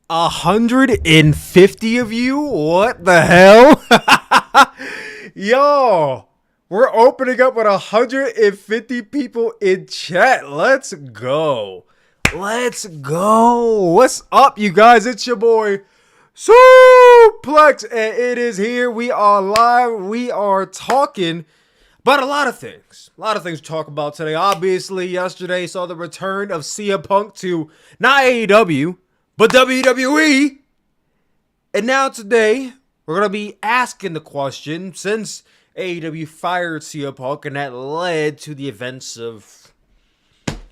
150 of you? What the hell? Yo, we're opening up with 150 people in chat. Let's go. Let's go. What's up, you guys? It's your boy Sooplex, and it is here. We are live. We are talking about a lot of things. A lot of things to talk about today. Obviously, yesterday saw the return of CM Punk to not AEW, but WWE. And now today, we're going to be asking the question, since AEW fired CM Punk and that led to the events of,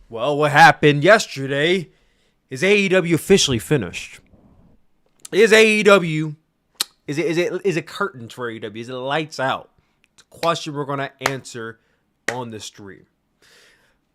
well, what happened yesterday, is AEW officially finished? Is AEW, is it curtains for AEW? Is it lights out? It's a question we're going to answer on the stream.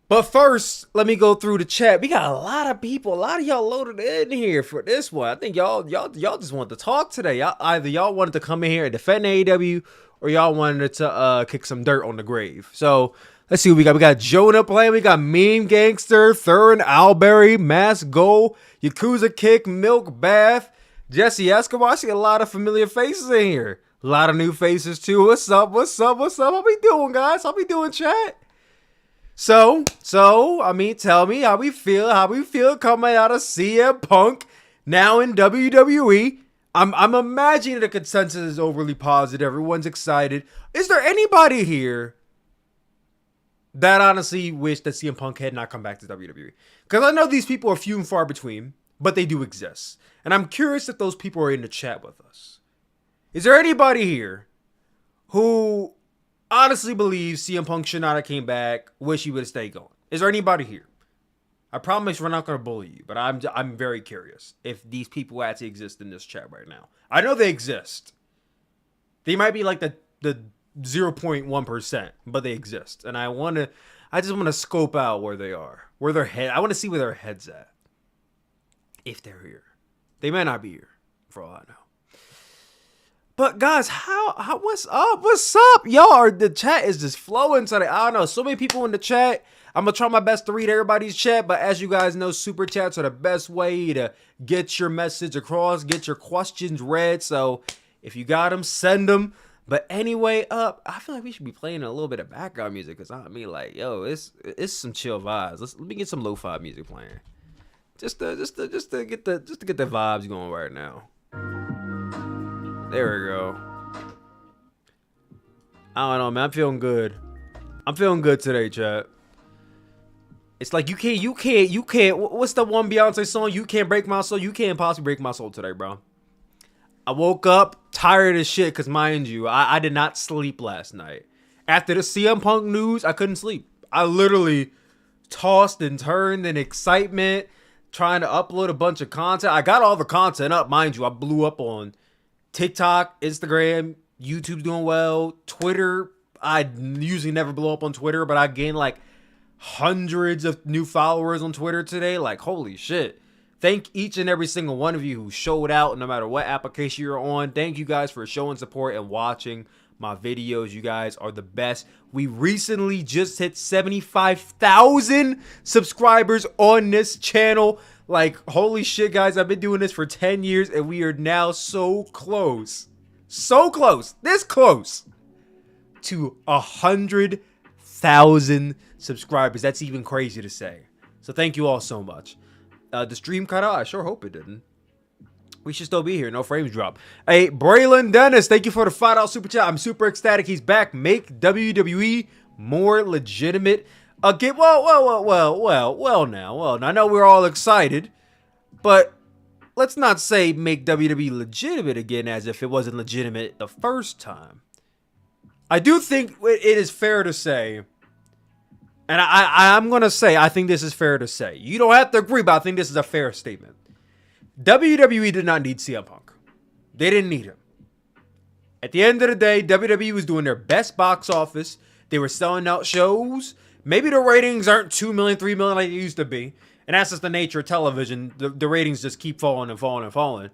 But first, let me go through the chat. We got a lot of people, a lot of y'all loaded in here for this one. I think y'all just wanted to talk today. Either y'all wanted to come in here and defend AEW, or y'all wanted to kick some dirt on the grave. So let's see what we got. We got Jonah playing. We got Meme Gangster, Thurin Alberry, Mass Goal, Yakuza Kick, Milk Bath, Jesse Escobar. I see a lot of familiar faces in here. A lot of new faces too. What's up? What's up? What's up? How we doing, guys? How we doing, chat? So, I mean, tell me how we feel coming out of CM Punk now in WWE. I'm imagining the consensus is overly positive. Everyone's excited. Is there anybody here that honestly wish that CM Punk had not come back to WWE? Because I know these people are few and far between, but they do exist. And I'm curious if those people are in the chat with us. Is there anybody here who honestly believes CM Punk should not have came back, wish he would have stayed going? Is there anybody here? I promise we're not going to bully you, but I'm very curious if these people actually exist in this chat right now. I know they exist. They might be like the 0.1%, but they exist. And I just want to scope out where they are. I want to see where their head's at. If they're here. They may not be here, for all I know. But guys, how what's up? What's up? Y'all, the chat is just flowing today. I don't know, so many people in the chat. I'm gonna try my best to read everybody's chat, but as you guys know, super chats are the best way to get your message across, get your questions read. So if you got them, send them. But anyway, I feel like we should be playing a little bit of background music, because I mean, like, yo, it's some chill vibes. Let me get some lo-fi music playing, just to get the vibes going right now. There we go. I don't know, man. I'm feeling good. I'm feeling good today, chat. It's like you can't. What's the one Beyonce song? You can't break my soul. You can't possibly break my soul today, bro. I woke up tired as shit, because mind you, I did not sleep last night. After the CM Punk news, I couldn't sleep. I literally tossed and turned in excitement, trying to upload a bunch of content. I got all the content up, mind you. I blew up on TikTok, Instagram, YouTube's doing well. Twitter, I usually never blow up on Twitter, but I gained like hundreds of new followers on Twitter today. Like, holy shit. Thank each and every single one of you who showed out, no matter what application you're on. Thank you guys for showing support and watching my videos. You guys are the best. We recently just hit 75,000 subscribers on this channel. Like, holy shit, guys, I've been doing this for 10 years, and we are now so close, this close to 100,000 subscribers. That's even crazy to say. So thank you all so much. The stream cut out? I sure hope it didn't. We should still be here. No frames drop. Hey, Braylon Dennis, thank you for the $5 super chat. I'm super ecstatic. He's back. Make WWE more legitimate. Again, well now. I know we're all excited, but let's not say make WWE legitimate again as if it wasn't legitimate the first time. I do think it is fair to say, and I'm going to say, I think this is fair to say. You don't have to agree, but I think this is a fair statement. WWE did not need CM Punk. They didn't need him. At the end of the day, WWE was doing their best box office. They were selling out shows. Maybe the ratings aren't 2 million, 3 million like it used to be. And that's just the nature of television. The ratings just keep falling and falling and falling.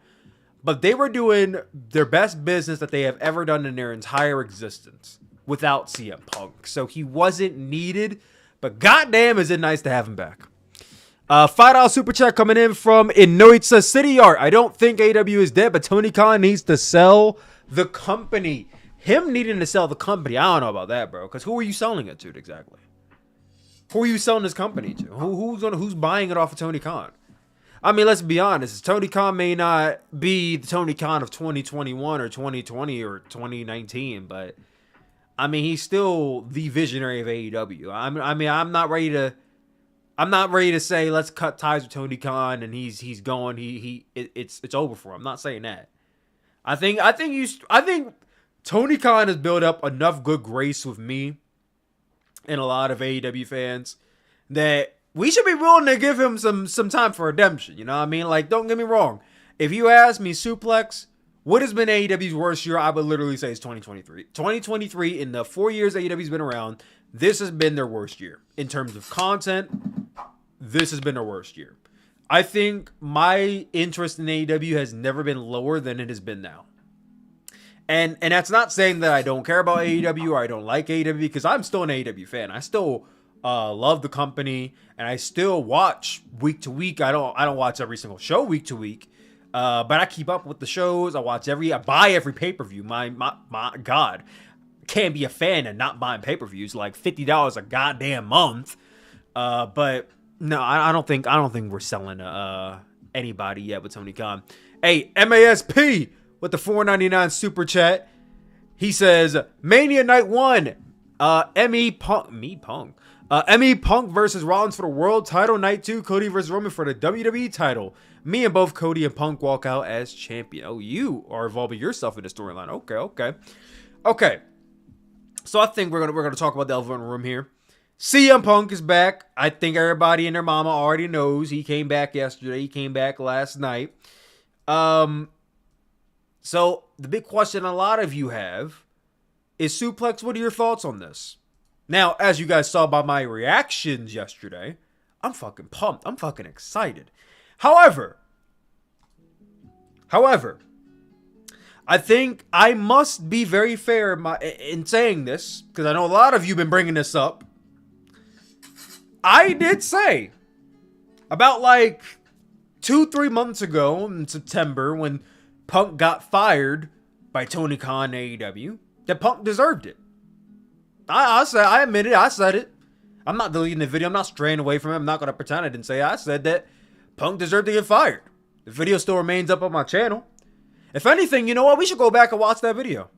But they were doing their best business that they have ever done in their entire existence without CM Punk. So he wasn't needed. But goddamn, is it nice to have him back. $5 super chat coming in from Inoitsa City Art. I don't think AEW is dead, but Tony Khan needs to sell the company. Him needing to sell the company, I don't know about that, bro. Because who are you selling it to exactly? Who are you selling this company to? Who's buying it off of Tony Khan? I mean, let's be honest. Tony Khan may not be the Tony Khan of 2021 or 2020 or 2019, but I mean, he's still the visionary of AEW. I'm not ready to say let's cut ties with Tony Khan and he's going. It's over for him. I'm not saying that. I think Tony Khan has built up enough good grace with me and a lot of AEW fans that we should be willing to give him some time for redemption. You know what I mean? Like, don't get me wrong. If you ask me, Sooplex, what has been AEW's worst year? I would literally say it's 2023. 2023, in the 4 years AEW's been around, this has been their worst year. In terms of content, this has been their worst year. I think my interest in AEW has never been lower than it has been now. And that's not saying that I don't care about AEW or I don't like AEW, because I'm still an AEW fan. I still love the company, and I still watch week to week. I don't watch every single show week to week, but I keep up with the shows. I buy every pay-per-view. My God, can't be a fan and not buying pay-per-views, like $50 a goddamn month. But no, I don't think we're selling anybody yet with Tony Khan. Hey, MASP with the $4.99 super chat. He says Mania Night 1, ME Punk versus Rollins for the world title. Night 2, Cody versus Roman for the WWE title. Me and both Cody and Punk walk out as champion. Oh, you are involving yourself in the storyline. Okay. So I think we're gonna talk about the elephant in the room here. CM Punk is back. I think everybody and their mama already knows. He came back yesterday. He came back last night. So the big question a lot of you have is, Sooplex, what are your thoughts on this? Now, as you guys saw by my reactions yesterday, I'm fucking pumped. I'm fucking excited. However, I think I must be very fair in saying this, because I know a lot of you have been bringing this up. I did say about like 2-3 months ago in September, when Punk got fired by Tony Khan and AEW, that Punk deserved it. I admit it. I said it. I'm not deleting the video. I'm not straying away from it. I'm not going to pretend I didn't say it. I said that Punk deserved to get fired. The video still remains up on my channel. If anything, you know what? We should go back and watch that video.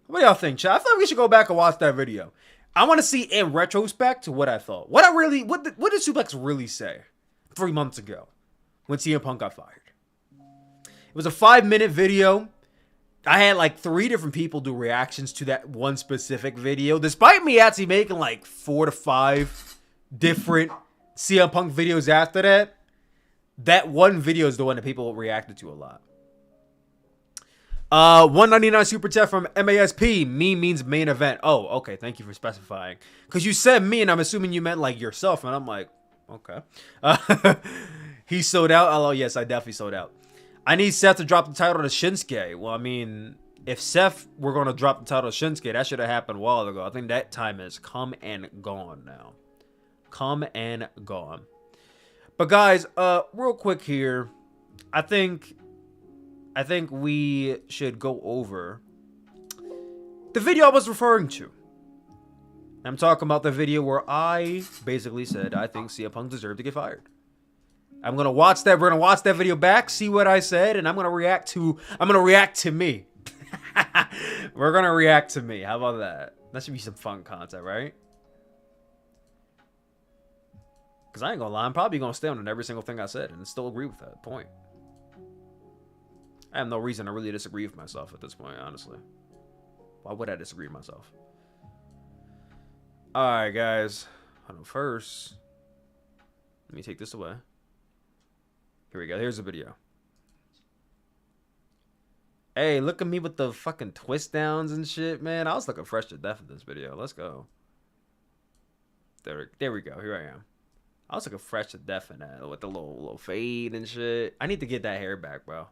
What do y'all think, chat? I feel like we should go back and watch that video. I want to see in retrospect what I thought. What did Sooplex really say 3 months ago when CM Punk got fired? It was a 5-minute video. I had like 3 different people do reactions to that one specific video, despite me actually making like 4 to 5 different CM Punk videos after that. That one video is the one that people reacted to a lot. 199 super chat from MASP. Me means main event. Oh, okay. Thank you for specifying. Because you said me, and I'm assuming you meant like yourself. And I'm like, okay. He sold out. Oh, yes, I definitely sold out. I need Seth to drop the title to Shinsuke. Well, I mean, if Seth were going to drop the title to Shinsuke, that should have happened a while ago. I think that time has come and gone now. Come and gone. But guys, real quick here, I think we should go over the video I was referring to. I'm talking about the video where I basically said I think CM Punk deserved to get fired. I'm gonna watch that. We're gonna watch that video back, see what I said, and I'm gonna react to me. We're gonna react to me. How about that? That should be some fun content, right? Because I ain't gonna lie, I'm probably gonna stand on every single thing I said and still agree with that point. I have no reason to really disagree with myself at this point, honestly. Why would I disagree with myself? Alright, guys. Hold on, first, let me take this away. Here we go. Here's the video. Hey, look at me with the fucking twist downs and shit, man. I was looking fresh to death in this video. Let's go. There we go. Here I am. I was looking fresh to death in that with the little fade and shit. I need to get that hair back, bro.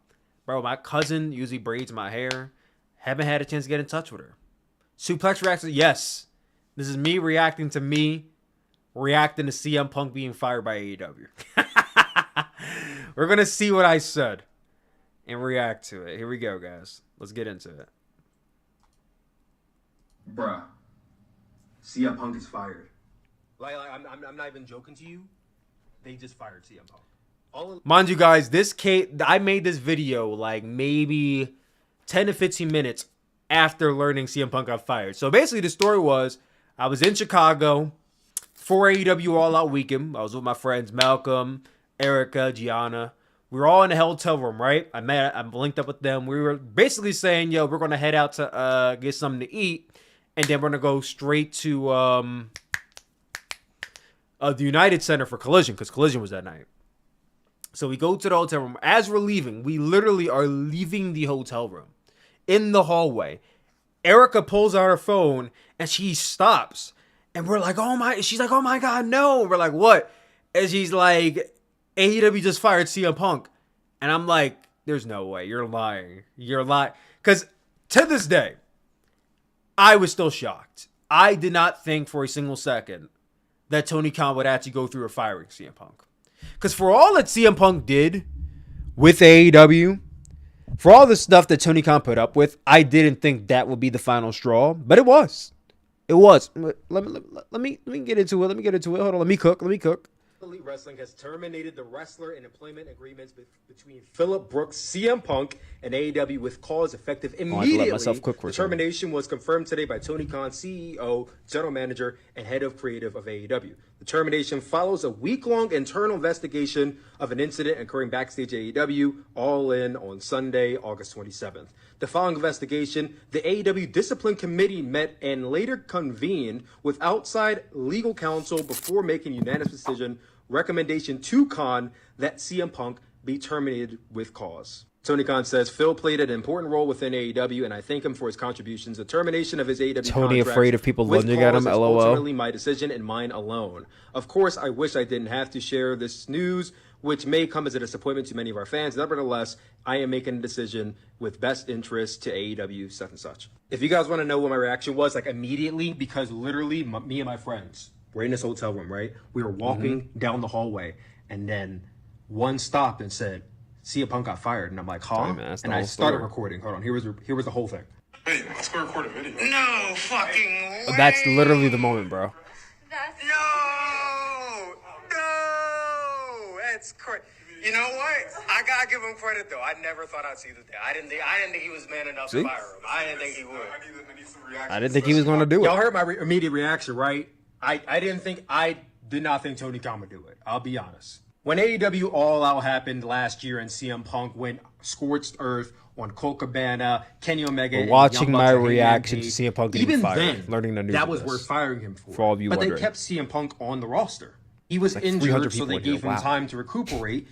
Bro, my cousin usually braids my hair. Haven't had a chance to get in touch with her. Sooplex reacts. Yes. This is me reacting to me reacting to CM Punk being fired by AEW. We're going to see what I said and react to it. Here we go, guys. Let's get into it. Bruh, CM Punk is fired. I'm not even joking to you. They just fired CM Punk. Mind you guys, I made this video like maybe 10 to 15 minutes after learning CM Punk got fired. So basically the story was I was in Chicago for AEW All Out Weekend. I was with my friends Malcolm, Erica, Gianna. We were all in a hotel room, right? I'm linked up with them. We were basically saying, yo, we're going to head out to get something to eat. And then we're going to go straight to the United Center for Collision, because Collision was that night. So we go to the hotel room. As we're leaving, we literally are leaving the hotel room. In the hallway, Erica pulls out her phone and she stops. And we're like, she's like, oh my God, no. We're like, what? And she's like, AEW just fired CM Punk. And I'm like, there's no way. You're lying. You're lying. Because to this day, I was still shocked. I did not think for a single second that Tony Khan would actually go through a firing CM Punk. Because for all that CM Punk did with AEW, for all the stuff that Tony Khan put up with, I didn't think that would be the final straw. But it was. It was. Let me get into it. Let me get into it. Hold on. Let me cook. Elite Wrestling has terminated the wrestler and employment agreements between Phillip Brooks, CM Punk, and AEW with cause effective immediately. The termination was confirmed today by Tony Khan, CEO, General Manager, and Head of Creative of AEW. The termination follows a week-long internal investigation of an incident occurring backstage at AEW, All In on Sunday, August 27th. The following investigation, the AEW Discipline Committee met and later convened with outside legal counsel before making a unanimous decision recommendation to Khan that CM Punk be terminated with cause. Tony Khan says, Phil played an important role within AEW, and I thank him for his contributions. The termination of his AEW Tony afraid of people lunging at him, LOL. Ultimately my decision and mine alone. Of course, I wish I didn't have to share this news, which may come as a disappointment to many of our fans. Nevertheless, I am making a decision with best interest to AEW, such and such. If you guys want to know what my reaction was, like immediately, because literally me and my friends were in this hotel room, right? We were walking down the hallway, and then one stopped and said, CM Punk got fired. And I'm like, huh? Man, and I started recording. Hold on. Here was the whole thing. Hey, let's go record a video. No fucking way. That's literally the moment, bro. No. That's crazy. You know what? I gotta give him credit though. I never thought I'd see the day. I didn't think he was man enough to fire him. I didn't think he would. I need some reaction. I didn't think he was going to do it. Y'all heard my immediate reaction, right? I did not think Tony Khan would do it. I'll be honest. When AEW All Out happened last year and CM Punk went scorched earth on Colt Cabana, Kenny Omega, and watching my Hangman reaction to Page, CM Punk getting even fired, then, learning the news that of was this. worth firing him for. For all of you but wondering. they kept CM Punk on the roster. He was like injured, so they people gave him time to recuperate,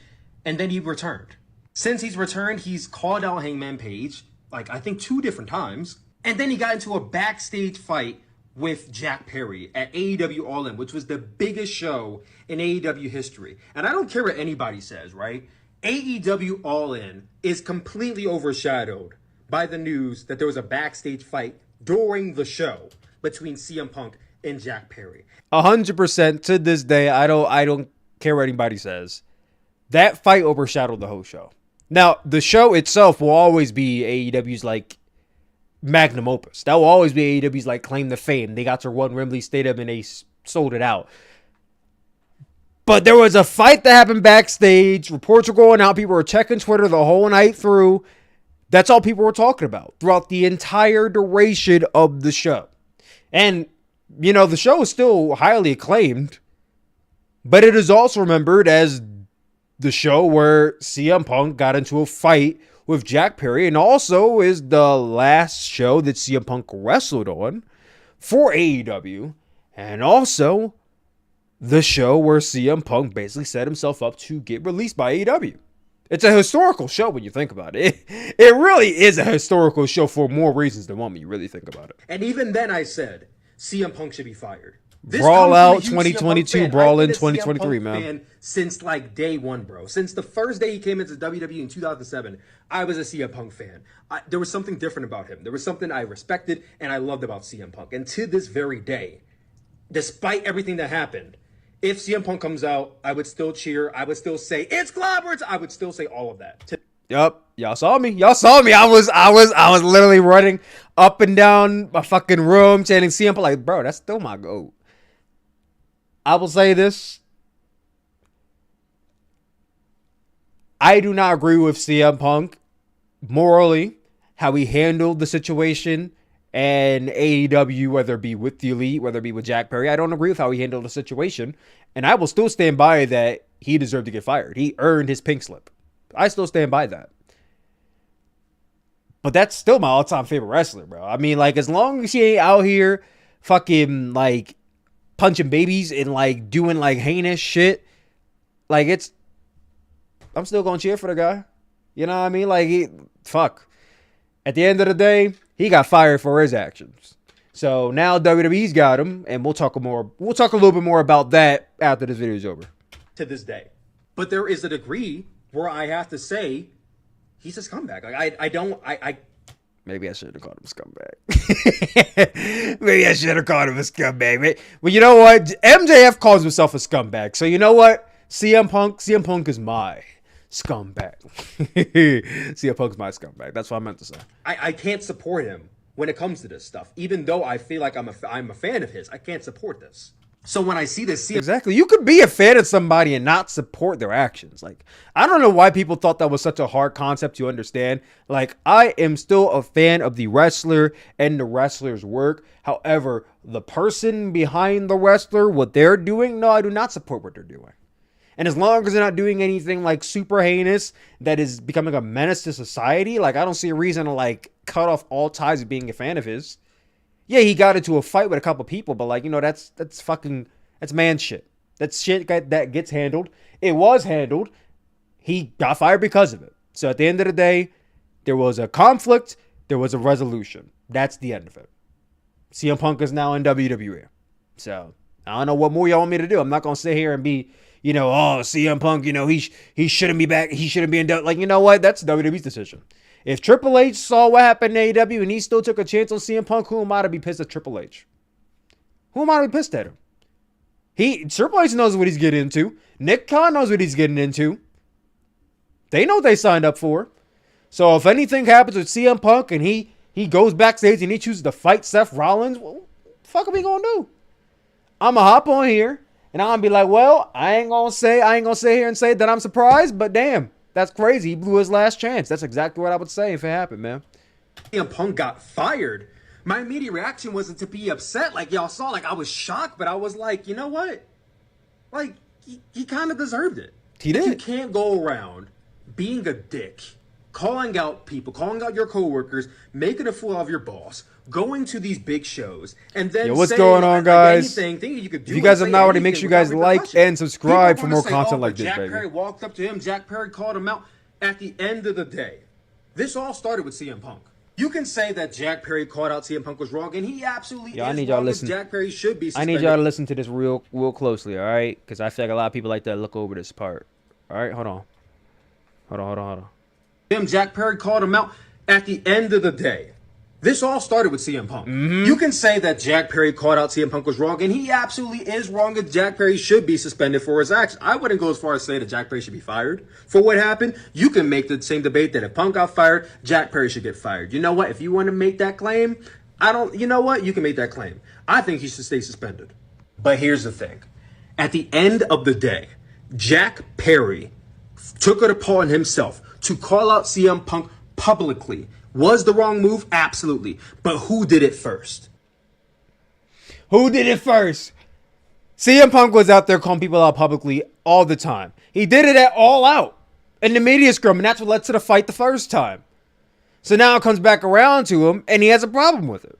and then he returned. Since he's returned, he's called out Hangman Page, like I think 2 different times, and then he got into a backstage fight with Jack Perry at AEW All In, which was the biggest show in AEW history. And I don't care what anybody says, right? AEW All In is completely overshadowed by the news that there was a backstage fight during the show between CM Punk and Jack Perry. 100% to this day, I don't care what anybody says. That fight overshadowed the whole show. Now, the show itself will always be AEW's like magnum opus. That will always be AEW's like claim to fame. They got to run Wembley Stadium and they sold it out. But there was a fight that happened backstage. Reports were going out. People were checking Twitter the whole night through. That's all people were talking about throughout the entire duration of the show. And, you know, the show is still highly acclaimed. But it is also remembered as the show where CM Punk got into a fight with Jack Perry, and also is the last show that CM Punk wrestled on for AEW, and also the show where CM Punk basically set himself up to get released by AEW. It's a historical show when you think about it. It really is a historical show for more reasons than one when you really think about it. And even then I said, CM Punk should be fired. Brawl Out 2022, Brawl In 2023, man. Fan since like day one, bro. Since the first day he came into WWE in 2007, I was a CM Punk fan. There was something different about him. There was something I respected and I loved about CM Punk. And to this very day, despite everything that happened, If CM Punk comes out, I would still cheer. I would still say it's clobbered. I would still say all of that. Yup, y'all saw me. I was literally running up and down my fucking room chanting CM Punk. Like, bro, that's still my GOAT. I will say this. I do not agree with CM Punk morally, how he handled the situation and AEW, whether it be with the Elite, whether it be with Jack Perry. I don't agree with how he handled the situation. And I will still stand by that he deserved to get fired. He earned his pink slip. I still stand by that. But that's still my all-time favorite wrestler, bro. I mean, like, as long as he ain't out here fucking, like, punching babies and, like, doing, like, heinous shit, like, I'm still gonna cheer for the guy. You know what I mean? Like, fuck. At the end of the day, he got fired for his actions. So now WWE's got him, and we'll talk a little bit more about that after this video is over. To this day. But there is a degree where I have to say he's a scumbag. Like, I Maybe I should have called him a scumbag. Maybe I should have called him a scumbag. Well, you know what? MJF calls himself a scumbag. So you know what? CM Punk is my scumbag. CM Punk's my scumbag. That's what I meant to say. I can't support him when it comes to this stuff. Even though I feel like I'm a fan of his, I can't support this. So when I see this, exactly, you could be a fan of somebody and not support their actions. Like, I don't know why people thought that was such a hard concept to understand. Like, I am still a fan of the wrestler and the wrestler's work. However, the person behind the wrestler, what they're doing, no, I do not support what they're doing. And as long as they're not doing anything like super heinous that is becoming a menace to society, like, I don't see a reason to, like, cut off all ties of being a fan of his. Yeah, he got into a fight with a couple people, but, like, you know, that's man shit. That's shit that gets handled. It was handled. He got fired because of it. So at the end of the day, there was a conflict. There was a resolution. That's the end of it. CM Punk is now in WWE. So I don't know what more y'all want me to do. I'm not going to sit here and be, you know, oh, CM Punk, you know, he shouldn't be back. He shouldn't be in WWE. Like, you know what? That's WWE's decision. If Triple H saw what happened in AEW and he still took a chance on CM Punk, who am I to be pissed at Triple H? Who am I to be pissed at him? Triple H knows what he's getting into. Nick Khan knows what he's getting into. They know what they signed up for. So if anything happens with CM Punk and he goes backstage and he chooses to fight Seth Rollins, what the fuck are we gonna do? I'm gonna hop on here and I'm gonna be like, well, I ain't gonna sit here and say that I'm surprised, but damn. That's crazy. He blew his last chance. That's exactly what I would say if it happened, man. CM Punk got fired. My immediate reaction wasn't to be upset like y'all saw. Like, I was shocked, but I was like, you know what? Like, he kind of deserved it. He did. You can't go around being a dick, calling out people, calling out your coworkers, making a fool of your boss, going to these big shows, and then what's saying, going on, guys? Thinking you could do if you guys have not already, anything make sure you guys like and subscribe for more content like this, Jack baby. Perry walked up to him. Jack Perry called him out. At the end of the day, this all started with CM Punk. You can say that Jack Perry called out CM Punk was wrong, and he absolutely is. I need y'all to listen. Jack Perry should be suspended. I need y'all to listen to this real closely, all right? Because I feel like a lot of people like to look over this part. All right, hold on. Jack Perry called him out. At the end of the day, this all started with CM Punk. You can say that Jack Perry called out CM Punk was wrong, and he absolutely is wrong, and Jack Perry should be suspended for his actions. I wouldn't go as far as say that Jack Perry should be fired for what happened. You can make the same debate that if Punk got fired, Jack Perry should get fired. You know what? If you want to make that claim, you know what? You can make that claim. I think he should stay suspended. But here's the thing. At the end of the day, Jack Perry took it upon himself to call out CM Punk publicly. Was the wrong move? Absolutely. But who did it first? CM Punk was out there calling people out publicly all the time. He did it at All Out in the media scrum, and that's what led to the fight the first time. So now it comes back around to him, and he has a problem with it.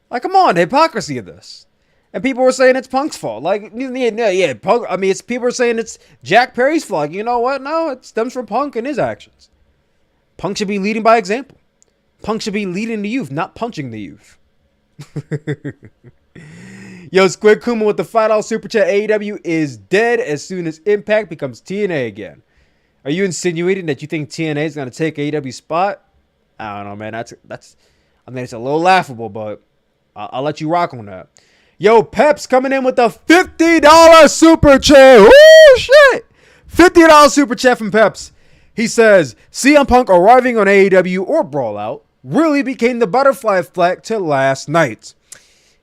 Like, come on, the hypocrisy of this. And people were saying it's Punk's fault. Like, yeah, Punk. I mean, people are saying it's Jack Perry's fault. Like, you know what? No, it stems from Punk and his actions. Punk should be leading by example. Punk should be leading the youth, not punching the youth. Yo, Squid Kuma with the $5 super chat. AEW is dead as soon as Impact becomes TNA again. Are you insinuating that you think TNA is going to take AEW's spot? I don't know, man. That's. I mean, it's a little laughable, but I'll let you rock on that. Yo, Pep's coming in with a $50 super chat. Woo, shit. $50 super chat from Peps. He says, CM Punk arriving on AEW or Brawlout really became the butterfly effect to last night.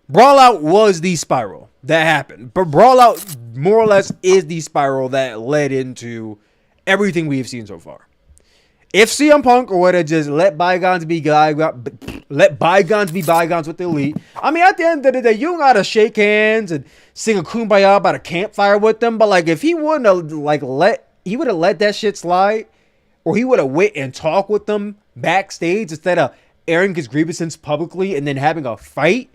Brawlout was the spiral that happened, but Brawlout more or less is the spiral that led into everything we've seen so far. If CM Punk would have just let bygones be bygones with the Elite, I mean, at the end of the day, you don't gotta shake hands and sing a kumbaya about a campfire with them. But like, if he wouldn't have let that shit slide, or he would have went and talked with them backstage instead of airing his grievances publicly and then having a fight,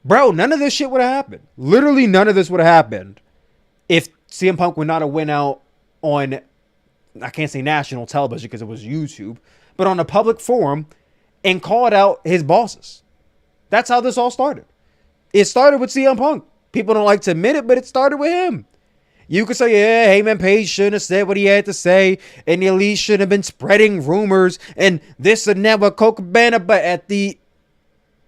bro, none of this shit would have happened. Literally, none of this would have happened if CM Punk would not have went out on, I can't say national television because it was YouTube, but on a public forum and called out his bosses. That's how this all started. It started with CM Punk. People don't like to admit it, but it started with him. You could say, yeah, Heyman Page shouldn't have said what he had to say, and the Elite shouldn't have been spreading rumors, and this and that with Coca Cabana, but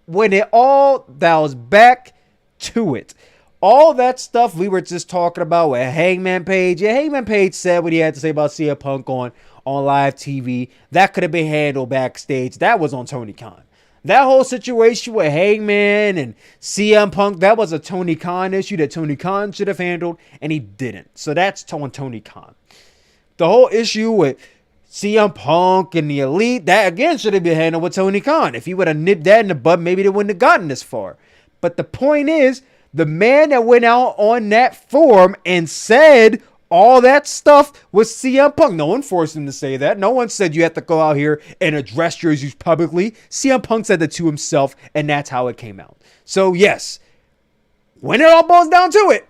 when it all dials back to it, all that stuff we were just talking about with Hangman Page. Yeah, Hangman Page said what he had to say about CM Punk on live TV. That could have been handled backstage. That was on Tony Khan. That whole situation with Hangman and CM Punk, that was a Tony Khan issue that Tony Khan should have handled, and he didn't. So that's on Tony Khan. The whole issue with CM Punk and the Elite, that again should have been handled with Tony Khan. If he would have nipped that in the bud, maybe they wouldn't have gotten this far. But the point is, the man that went out on that forum and said all that stuff was CM Punk. No one forced him to say that. No one said you have to go out here and address your issues publicly. CM Punk said that to himself, and that's how it came out. So, yes, when it all boils down to it,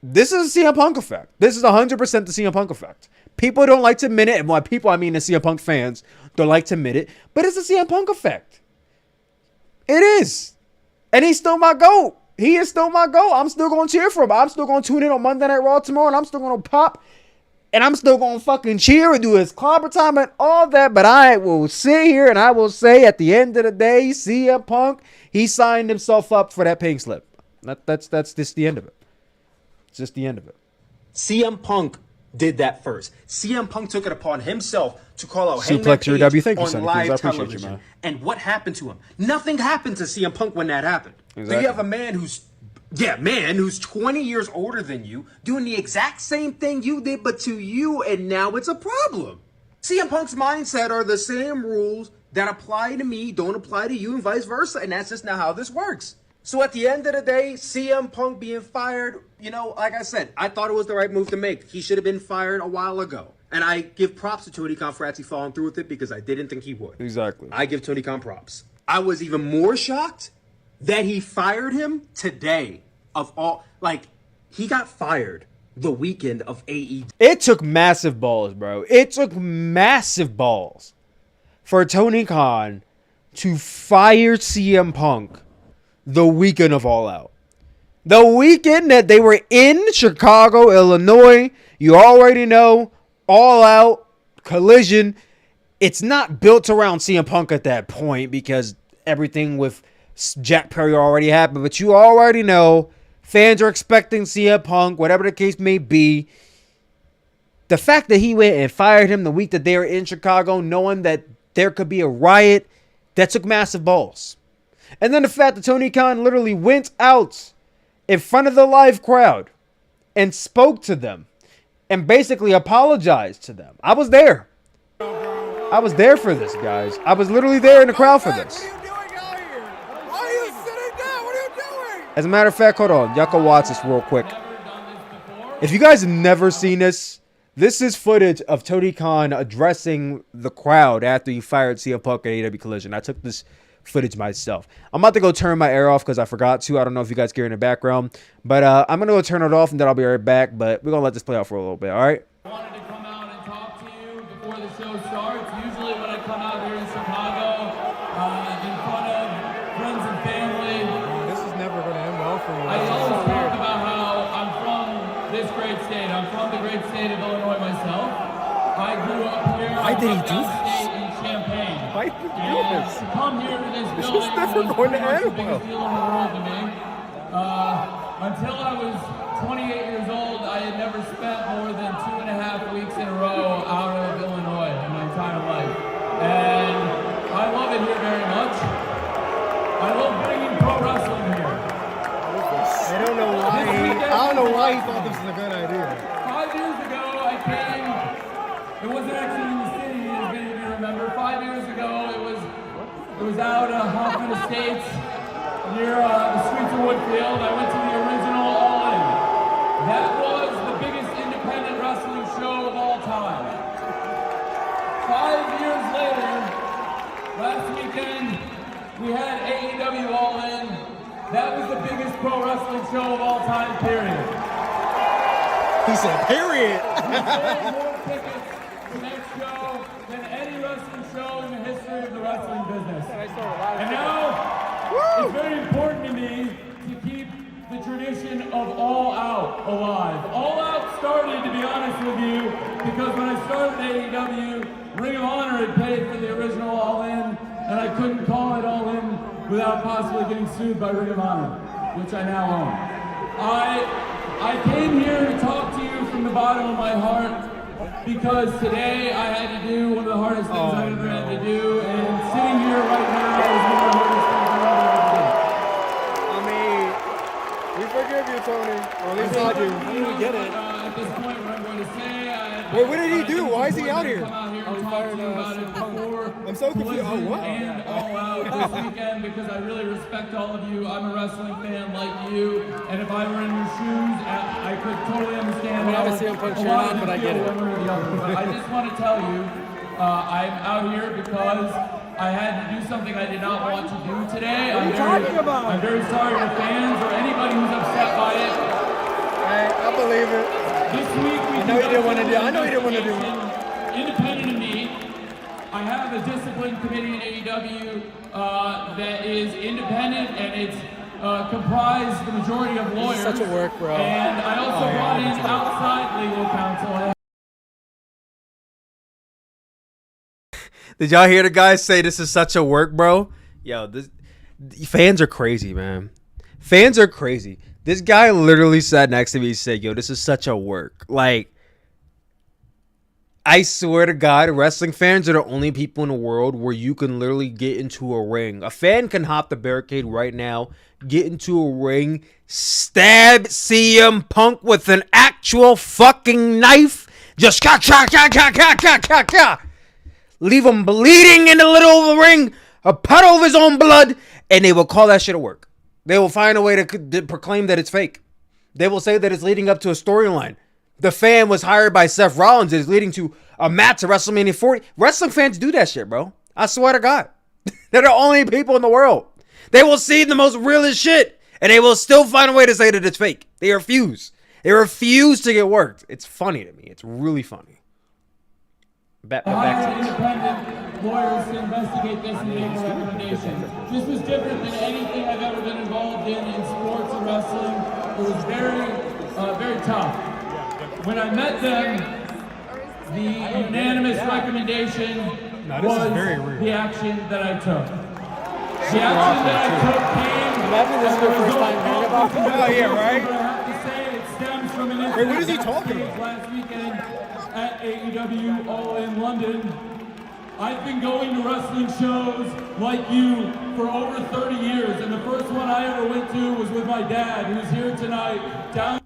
this is a CM Punk effect. This is 100% the CM Punk effect. People don't like to admit it, and by people I mean the CM Punk fans don't like to admit it, but it's a CM Punk effect. It is. And he's still my GOAT. He is still my GOAT. I'm still going to cheer for him. I'm still going to tune in on Monday Night Raw tomorrow, and I'm still going to pop, and I'm still going to fucking cheer and do his clobber time and all that, but I will sit here and I will say at the end of the day, CM Punk, he signed himself up for that pink slip. That's just the end of it. It's just the end of it. CM Punk did that first. CM Punk took it upon himself to call out Sooplex your W. Thank you, on Sonny, live I appreciate television. you, man. And what happened to him? Nothing happened to CM Punk when that happened. Exactly. So you have a man who's 20 years older than you, doing the exact same thing you did, but to you, and now it's a problem. CM Punk's mindset are the same rules that apply to me, don't apply to you, and vice versa, and that's just not how this works. So at the end of the day, CM Punk being fired, like I said, I thought it was the right move to make. He should have been fired a while ago. And I give props to Tony Khan for actually following through with it because I didn't think he would. Exactly. I give Tony Khan props. I was even more shocked that he fired him today of all, he got fired the weekend of AEW. It took massive balls, bro. It took massive balls for Tony Khan to fire CM Punk the weekend of All Out. The weekend that they were in Chicago, Illinois. You already know, All Out, Collision. It's not built around CM Punk at that point because everything with Jack Perry already happened. But you already know, fans are expecting CM Punk, whatever the case may be. The fact that he went and fired him the week that they were in Chicago, knowing that there could be a riot, that took massive balls. And then the fact that Tony Khan literally went out in front of the live crowd and spoke to them and basically apologized to them. I was there. I was there for this, guys. I was literally there in the crowd for this. What are you doing out here? Why are you sitting down? What are you doing? As a matter of fact, hold on. Y'all can watch this real quick. If you guys have never seen this, this is footage of Tony Khan addressing the crowd after he fired CM Punk at AEW Collision. I took this footage myself. I'm about to go turn my air off because I forgot to. I don't know if you guys can hear in the background, but I'm going to go turn it off and then I'll be right back, but we're going to let this play out for a little bit, all right? I wanted to come out and talk to you before the show starts. Usually when I come out here in Chicago, in front of friends and family, This is never going to end well for you. I always talk about how I'm from this great state. I'm from the great state of Illinois myself. I grew up here. Why did he do this? State in Champaign. Why did you do And this? to come here to this This building is never was going to pretty much end the biggest well. deal in the world to me. until I was 28 years old, I had never spent more than 2.5 weeks in a row out of Illinois in my entire life. And I love it here very much. I love bringing pro wrestling here. I don't know why he thought this was a good idea. 5 years ago, I came. It wasn't actually in the city, as many of you remember. 5 years ago, it was out at Hoffman Estates near the streets of Woodfield. I went to the original All In. That was the biggest independent wrestling show of all time. 5 years later, last weekend, we had AEW All In. That was the biggest pro wrestling show of all time, period. He said, period. We sold more tickets to that show than any wrestling show in the history of the wrestling business. And now, it's very important to me to keep the tradition of All Out alive. All Out started, to be honest with you, because when I started AEW, Ring of Honor had paid for the original All In, and I couldn't call it All In without possibly getting sued by Ring of Honor, which I now own. I came here to talk to you from the bottom of my heart because today I had to do one of the hardest things I've ever had to do, and sitting here right now is one of the hardest things I've ever had to do. I mean, we forgive you, Tony. Or at least I do. You get it. At this point, what I'm going to say, Wait, what did he do? Why is he out here? I'm so confused. Oh, what? And All Out this weekend because I really respect all of you. I'm a wrestling fan like you, and if I were in your shoes, I could totally understand. I'm not a CM Punk fan, but I get it. But I just want to tell you, I'm out here because I had to do something I did not want to do today. What are you talking about? I'm very sorry to fans or anybody who's upset by it. I believe it. This week we I know you didn't want to do it. I know you didn't want to do it. Independent of me, I have a discipline committee in AEW that is independent, and it's comprised the majority of lawyers. Such a work, bro. And I also brought in outside legal counsel. Did y'all hear the guys say this is such a work, bro? Yo, fans are crazy, man. Fans are crazy. This guy literally sat next to me and said, yo, this is such a work. Like, I swear to God, wrestling fans are the only people in the world where you can literally get into a ring. A fan can hop the barricade right now, get into a ring, stab CM Punk with an actual fucking knife, just leave him bleeding in the middle of the ring, a puddle of his own blood, and they will call that shit a work. They will find a way to proclaim that it's fake. They will say that it's leading up to a storyline. The fan was hired by Seth Rollins. It's leading to a match at WrestleMania 40. Wrestling fans do that shit, bro. I swear to God. They're the only people in the world. They will see the most realest shit, and they will still find a way to say that it's fake. They refuse. They refuse to get worked. It's funny to me. It's really funny. Back to independent lawyers to investigate this and make a recommendation. This was different than anything I've ever been involved in sports and wrestling. It was very tough. When I met them, the unanimous recommendation was the action that I took. The action that I took came. Imagine this is your first time hearing about it. Oh yeah, right? I have to say it stems from an incident. Wait, what is he talking about? Last weekend at AEW All in London. I've been going to wrestling shows like you for over 30 years, and the first one I ever went to was with my dad, who's here tonight.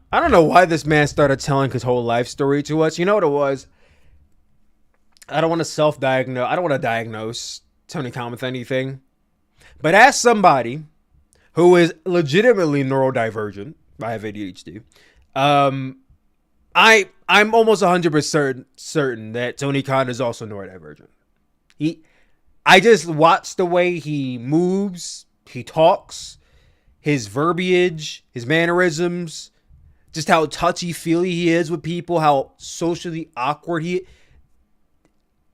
I don't know why this man started telling his whole life story to us. You know what it was? I don't want to self-diagnose. I don't want to diagnose Tony Khan with anything. But as somebody who is legitimately neurodivergent, I have ADHD, I'm almost 100% certain that Tony Khan is also neurodivergent. I just watch the way he moves, he talks, his verbiage, his mannerisms, just how touchy-feely he is with people, how socially awkward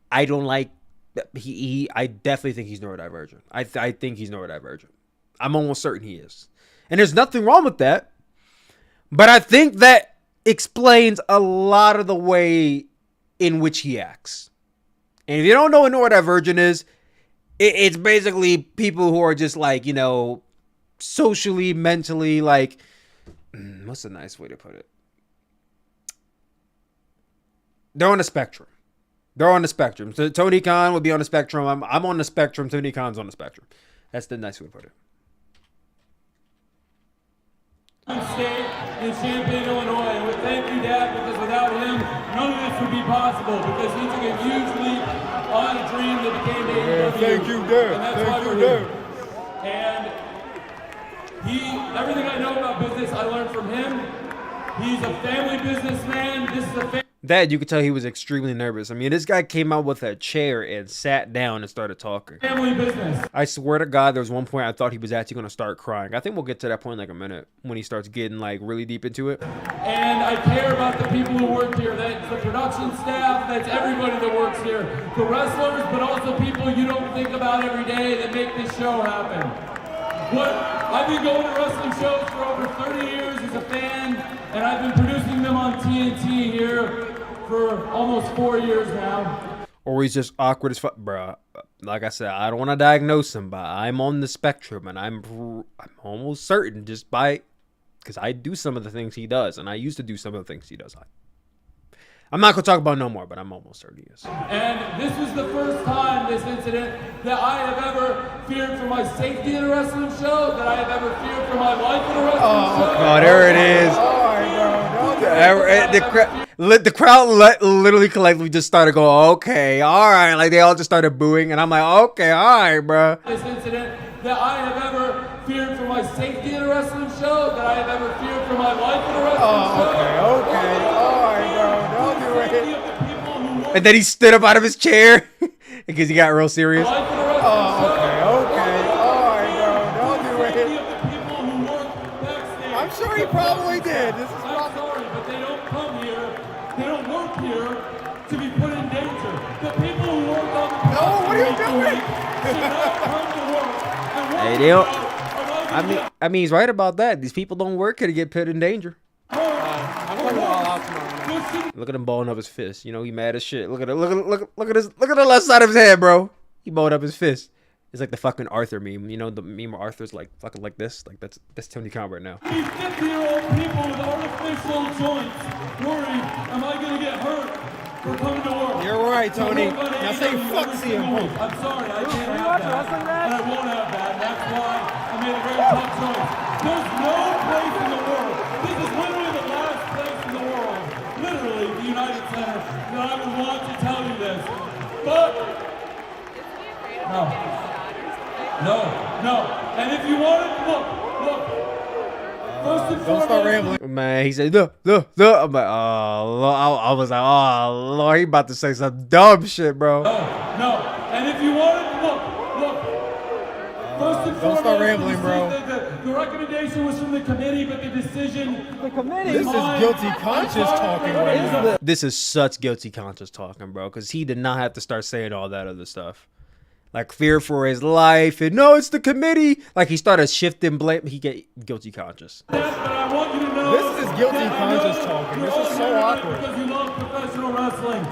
I don't like. I definitely think he's neurodivergent. I think he's neurodivergent. I'm almost certain he is. And there's nothing wrong with that. But I think that explains a lot of the way in which he acts. And if you don't know what neurodivergent is, it's basically people who are just like, you know, socially, mentally, like, what's a nice way to put it? They're on the spectrum. They're on the spectrum. So Tony Khan would be on the spectrum. I'm on the spectrum. Tony Khan's on the spectrum. That's the nice way to put it. State in Champaign, Illinois, and we thank you, Dad, because without him, none of this would be possible. Because he took a huge leap on a dream that became AEW. Thank you, Dad. And that's why we're here. And everything I know about business, I learned from him. He's a family businessman. This is a family. That you could tell he was extremely nervous. I mean, this guy came out with a chair and sat down and started talking. Family business. I swear to God, there was one point I thought he was actually going to start crying. I think we'll get to that point in like a minute when he starts getting like really deep into it. And I care about the people who work here. That's the production staff. That's everybody that works here. The wrestlers, but also people you don't think about every day that make this show happen. I've been going to wrestling shows for over 30 years as a fan, and I've been producing them on TNT here for almost 4 years now. Or he's just awkward as fuck, bro. Like I said, I don't want to diagnose him, but I'm on the spectrum, and I'm almost certain just because I do some of the things he does, and I used to do some of the things he does. I'm not going to talk about no more, but I'm almost certain he is. And this was the first time, this incident, that I have ever feared for my safety in a wrestling show, that I have ever feared for my life in a wrestling show. Oh, there it is. The crowd literally collectively just started going, okay, all right. Like, they all just started booing, and I'm like, okay, all right, bro. This incident that I have ever feared for my safety in a wrestling show, that I have ever feared for my life in a wrestling show. Okay, all right, bro. Don't do it. And then he stood up out of his chair because he got real serious. Okay, all right, bro. Don't do it. I'm sure he probably did. This is I'm sorry, but they don't come here. They don't work here to be put in danger. The people who work on the what are you doing? should not come to work. And work Hey, they don't. hard. I mean, he's right about that. These people don't work here to get put in danger. I'm going all out tomorrow. Look at him balling up his fist. You know, he mad as shit. Look at the left side of his head, bro. He balled up his fist. It's like the fucking Arthur meme. You know, the meme where Arthur's like fucking like this. Like that's Tony Khan right now. These 50-year-old people with artificial joints worry, am I going to get hurt for coming to work? You're right, Tony. Now say fuck CM Punk. I'm sorry, I can't have that. And I won't have that. That's why I made a very tough choice. There's no place in the world. This is literally the last place in the world, literally the United Center, that I would want to tell you this. But, no. And if you want it, look. First and Don't start foremost, Man, rambling. he said, I'm like, oh, Lord. I was like, oh, Lord, he about to say some dumb shit, bro. No. And if you want it, look. First and Don't start foremost, rambling, bro. The recommendation was from the committee, but the decision. This is guilty conscience talking right now. This is such guilty conscience talking, bro, because he did not have to start saying all that other stuff. Like fear for his life, and no, it's the committee. Like he started shifting blame. He get guilty conscious. But I want you to know This is guilty that I conscience know talking. you're This is all so here awkward. because you love professional wrestling.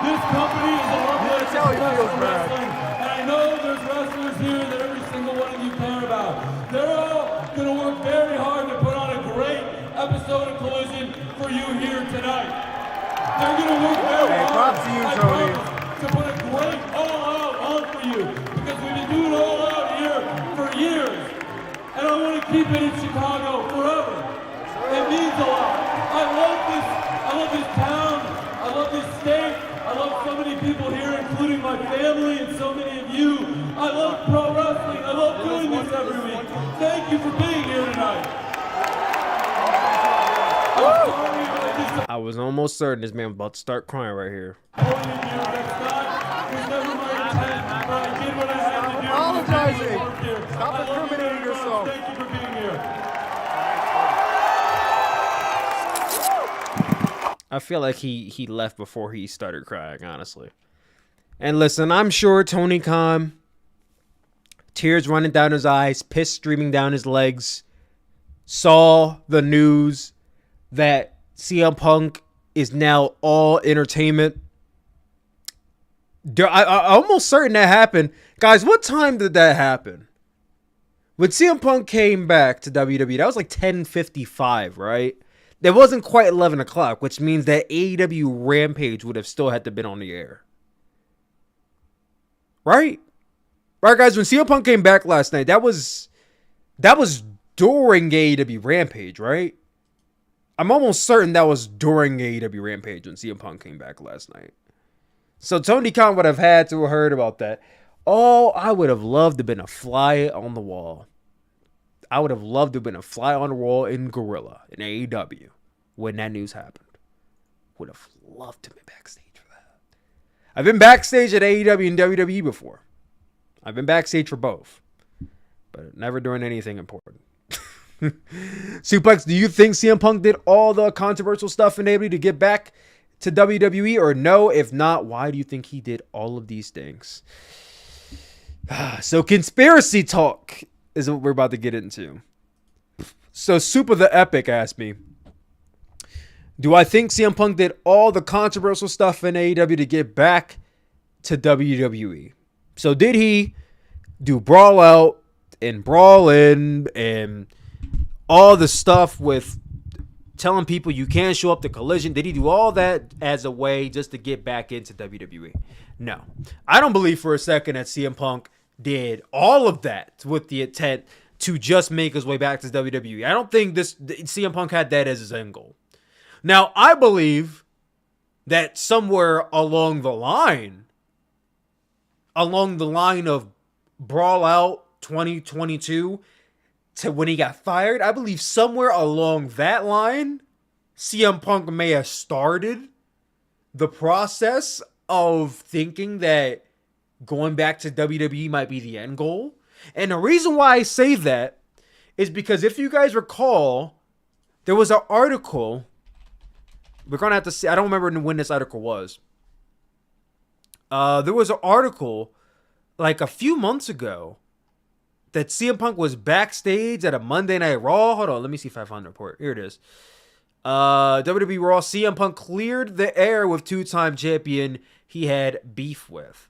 This company is a love letter to tell he feels professional bad. wrestling. And I know there's wrestlers here that every single one of you care about. They're all going to work very hard to put on a great episode of Collision for you here tonight. They're going to work very hard. props to you, I Tony. promise, to put a great all-out on for you. Because we've been doing all-out here for years. And I want to keep it in Chicago forever. It means a lot. I love this town. I love this state. I love so many people here, including my family and so many of you. I love pro wrestling. I love doing this every week. Thank you for being here tonight. I was almost certain this man was about to start crying right here. Apologizing. Stop incriminating yourself. Thank you for being here. I feel like he left before he started crying, honestly. And listen, I'm sure Tony Khan, tears running down his eyes, piss streaming down his legs, saw the news that CM Punk is now all entertainment. I'm almost certain that happened. Guys, what time did that happen? when CM Punk came back to WWE, that was like 10:55, right? It wasn't quite 11 o'clock, which means that AEW Rampage would have still had to been on the air. Right? Right, guys, when CM Punk came back last night, that was during AEW Rampage, right? I'm almost certain that was during AEW Rampage when CM Punk came back last night. So Tony Khan would have had to have heard about that. Oh, I would have loved to have been a fly on the wall. I would have loved to have been a fly on the wall in Gorilla, in AEW, when that news happened. Would have loved to be backstage for that. I've been backstage at AEW and WWE before. I've been backstage for both. But never doing anything important. Sooplex, do you think CM Punk did all the controversial stuff in AEW to get back to WWE, or no? If not, why do you think he did all of these things? So conspiracy talk is what we're about to get into. So Super the Epic asked me, do I think CM Punk did all the controversial stuff in AEW to get back to WWE? So did he do Brawl Out and Brawl In and all the stuff with telling people you can't show up to Collision? Did he do all that as a way just to get back into WWE? No. I don't believe for a second that CM Punk did all of that with the intent to just make his way back to WWE. I don't think CM Punk had that as his end goal. Now, I believe that somewhere along the line of Brawl Out 2022 to when he got fired, I believe somewhere along that line, CM Punk may have started the process of thinking that going back to WWE might be the end goal. And the reason why I say that is because if you guys recall, there was an article. We're going to have to see. I don't remember when this article was. There was an article like a few months ago that CM Punk was backstage at a Monday Night Raw. Hold on. Let me see if I find the report. Here it is. WWE Raw. CM Punk cleared the air with two-time champion he had beef with.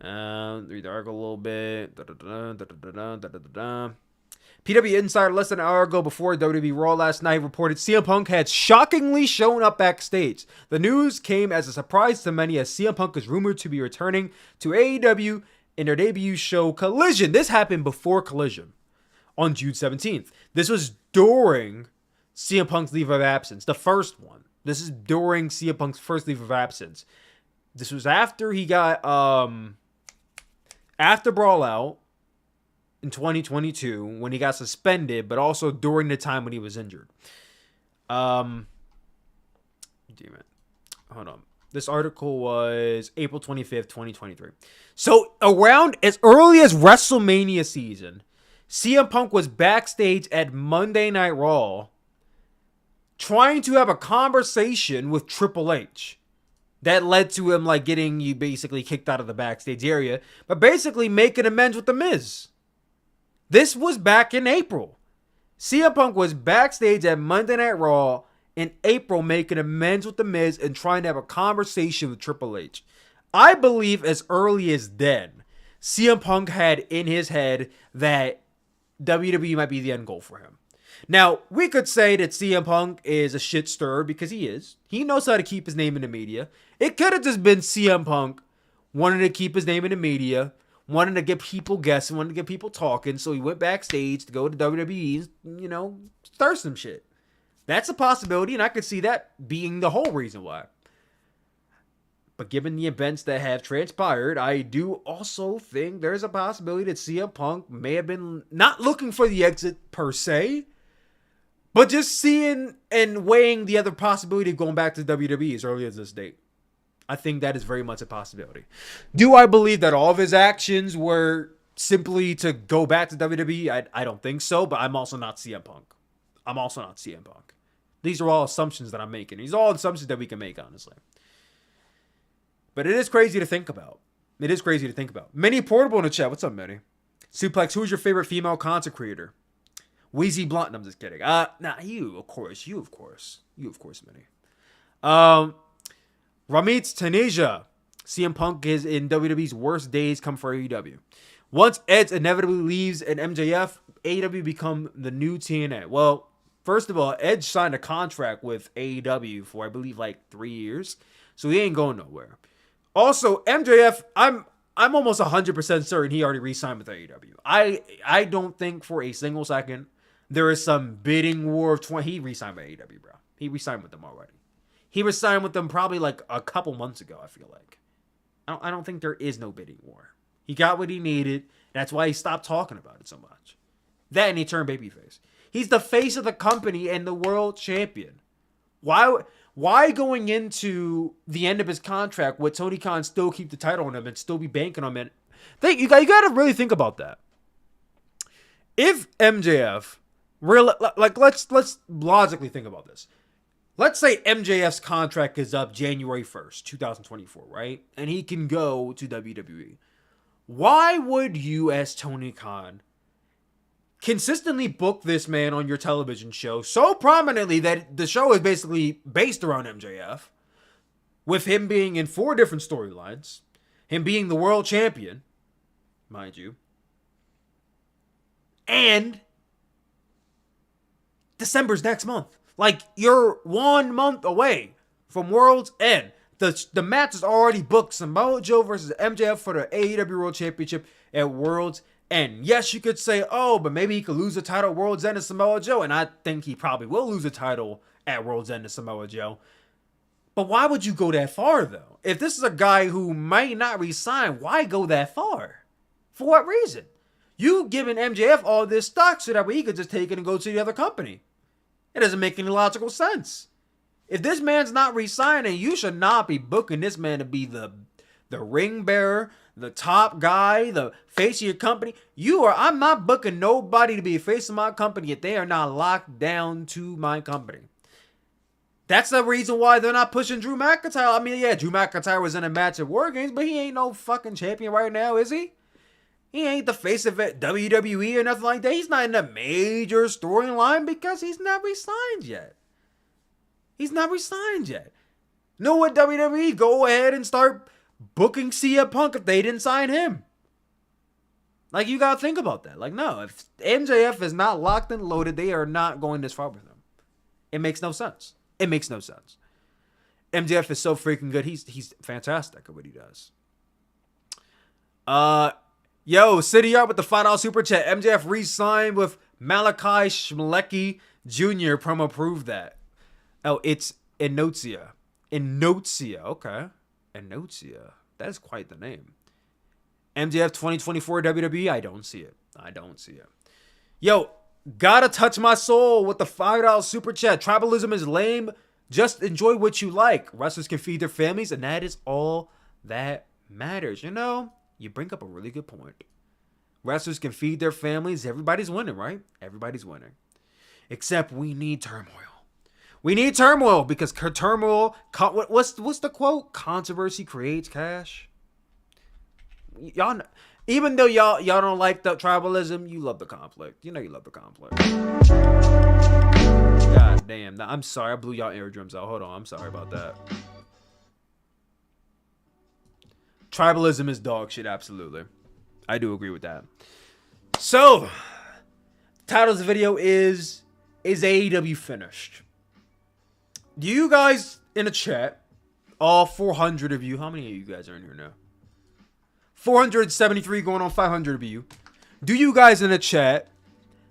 Read the article a little bit. PW Insider less than an hour ago before WWE Raw last night reported CM Punk had shockingly shown up backstage. The news came as a surprise to many as CM Punk is rumored to be returning to AEW in their debut show Collision. This happened before Collision on June 17th. This was during CM Punk's leave of absence, the first one. This is during CM Punk's first leave of absence. This was after he got after Brawl Out in 2022 when he got suspended, but also during the time when he was injured. Damn it. Hold on. This article was April 25th, 2023. So around as early as WrestleMania season, CM Punk was backstage at Monday Night Raw trying to have a conversation with Triple H. That led to him like getting you basically kicked out of the backstage area, but basically making amends with The Miz. This was back in April. CM Punk was backstage at Monday Night Raw in April making amends with The Miz and trying to have a conversation with Triple H. I believe as early as then, CM Punk had in his head that WWE might be the end goal for him. Now, we could say that CM Punk is a shit stirrer because he is. He knows how to keep his name in the media. It could have just been CM Punk wanting to keep his name in the media, wanting to get people guessing, wanting to get people talking, so he went backstage to go to WWE, stir some shit. That's a possibility, and I could see that being the whole reason why. But given the events that have transpired, I do also think there's a possibility that CM Punk may have been not looking for the exit per se, but just seeing and weighing the other possibility of going back to WWE as early as this date. I think that is very much a possibility. Do I believe that all of his actions were simply to go back to WWE? I don't think so, but I'm also not CM Punk. These are all assumptions that I'm making. These are all assumptions that we can make, honestly. But it is crazy to think about. Manny Portable in the chat. What's up, Manny? Sooplex, who's your favorite female content creator? Wheezy Blunt. I'm just kidding. You, of course, Manny. Ramit Taneja. CM Punk is in WWE's worst days come for AEW. Once Edge inevitably leaves and MJF, AEW become the new TNA. Well, first of all, Edge signed a contract with AEW for, I believe, like 3 years. So he ain't going nowhere. Also, MJF, I'm almost 100% certain he already re-signed with AEW. I don't think for a single second there is some bidding war of 20. He re-signed with AEW, bro. He re-signed with them already. He re-signed with them probably like a couple months ago, I feel like. I don't think there is no bidding war. He got what he needed. That's why he stopped talking about it so much. That and he turned babyface. He's the face of the company and the world champion. Why going into the end of his contract would Tony Khan still keep the title on him and still be banking on it? You got to really think about that. If MJF let's logically think about this. Let's say MJF's contract is up January 1st, 2024, right? And he can go to WWE. Why would you, as Tony Khan, consistently book this man on your television show so prominently that the show is basically based around MJF, with him being in 4 different storylines, him being the world champion, mind you, and December's next month. Like, you're 1 month away from World's End. The match is already booked. Samoa Joe versus MJF for the AEW World Championship at World's End. Yes, you could say, oh, but maybe he could lose the title at World's End to Samoa Joe. And I think he probably will lose the title at World's End to Samoa Joe. But why would you go that far, though? If this is a guy who might not resign, why go that far? For what reason? You giving MJF all this stock so that way he could just take it and go to the other company. It doesn't make any logical sense. If this man's not resigning, you should not be booking this man to be the ring bearer, the top guy, the face of your company. I'm not booking nobody to be a face of my company if they are not locked down to my company. That's the reason why they're not pushing Drew McIntyre. I mean, yeah, Drew McIntyre was in a match at War Games, but he ain't no fucking champion right now, is he? He ain't the face of it, WWE or nothing like that. He's not in a major storyline because he's not re-signed yet. He's not re-signed yet. Know what, WWE? Go ahead and start booking CM Punk if they didn't sign him. Like, you gotta think about that. Like, no, if MJF is not locked and loaded, they are not going this far with him. It makes no sense. It makes no sense. MJF is so freaking good. He's fantastic at what he does. Yo, City Art with the $5 super chat. MJF re-signed with Malachi Shmlecki Jr. Promo proved that. Oh, it's Enotia. Okay. Enotia. That is quite the name. MJF 2024 WWE. I don't see it. Yo, gotta touch my soul with the $5 super chat. Tribalism is lame. Just enjoy what you like. Wrestlers can feed their families, and that is all that matters. You know, you bring up a really good point. Wrestlers can feed their families. Everybody's winning, right? Everybody's winning. Except we need turmoil. We need turmoil because turmoil. What's the quote? Controversy creates cash. Y'all know, even though y'all don't like the tribalism, you love the conflict. You know you love the conflict. God damn. Now, I'm sorry. I blew y'all eardrums out. Hold on. I'm sorry about that. Tribalism is dog shit. Absolutely. I do agree with that. So, the title of the video is AEW finished? Do you guys in the chat, all 400 of you, how many of you guys are in here now? 473 going on 500 of you. Do you guys in the chat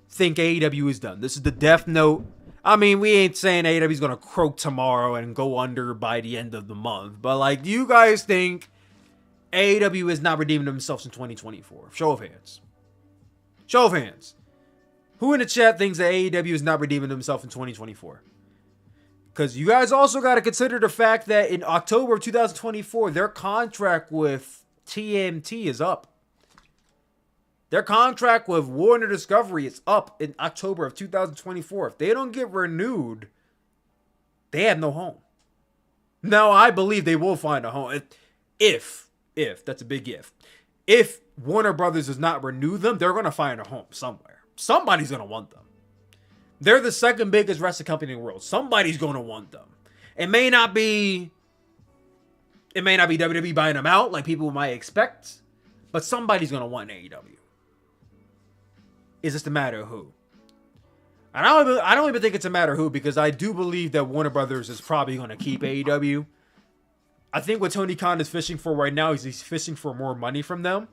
think AEW is done? This is the death note. I mean, we ain't saying AEW is going to croak tomorrow and go under by the end of the month. But, like, do you guys think AEW is not redeeming themselves in 2024? Show of hands. Show of hands. Who in the chat thinks that AEW is not redeeming themselves in 2024? Because you guys also got to consider the fact that in October of 2024, their contract with TNT is up. Their contract with Warner Discovery is up in October of 2024. If they don't get renewed, they have no home. Now, I believe they will find a home. If, that's a big if Warner Brothers does not renew them, they're going to find a home somewhere. Somebody's going to want them. They're the second biggest wrestling company in the world. Somebody's going to want them. It may not be WWE buying them out like people might expect, But somebody's going to want AEW. It's just a matter of who. And I don't even think it's a matter of who, because I do believe that Warner Brothers is probably going to keep AEW. I think what Tony Khan is fishing for right now is he's fishing for more money from them.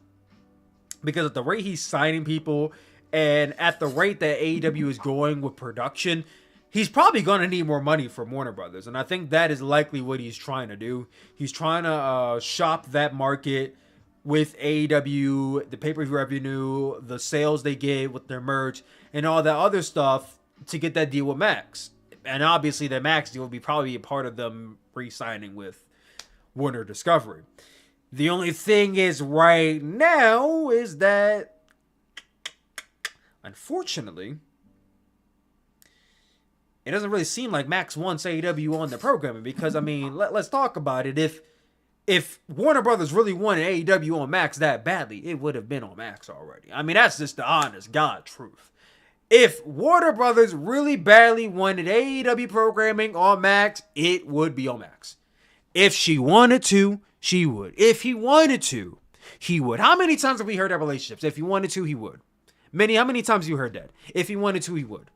Because at the rate he's signing people and at the rate that AEW is going with production, he's probably going to need more money from Warner Brothers. And I think that is likely what he's trying to do. He's trying to shop that market with AEW, the pay-per-view revenue, the sales they get with their merch, and all that other stuff to get that deal with Max. And obviously the Max deal will be probably a part of them re-signing with Warner Discovery. The only thing is right now is that, unfortunately, it doesn't really seem like Max wants AEW on the programming, because, I mean, let's talk about it. If Warner Brothers really wanted AEW on Max that badly, it would have been on Max already. I mean, that's just the honest God truth. If Warner Brothers really badly wanted AEW programming on Max, it would be on Max. If she wanted to, she would. If he wanted to, he would. How many times have we heard that relationships? If he wanted to, he would. How many times have you heard that? If he wanted to, he would.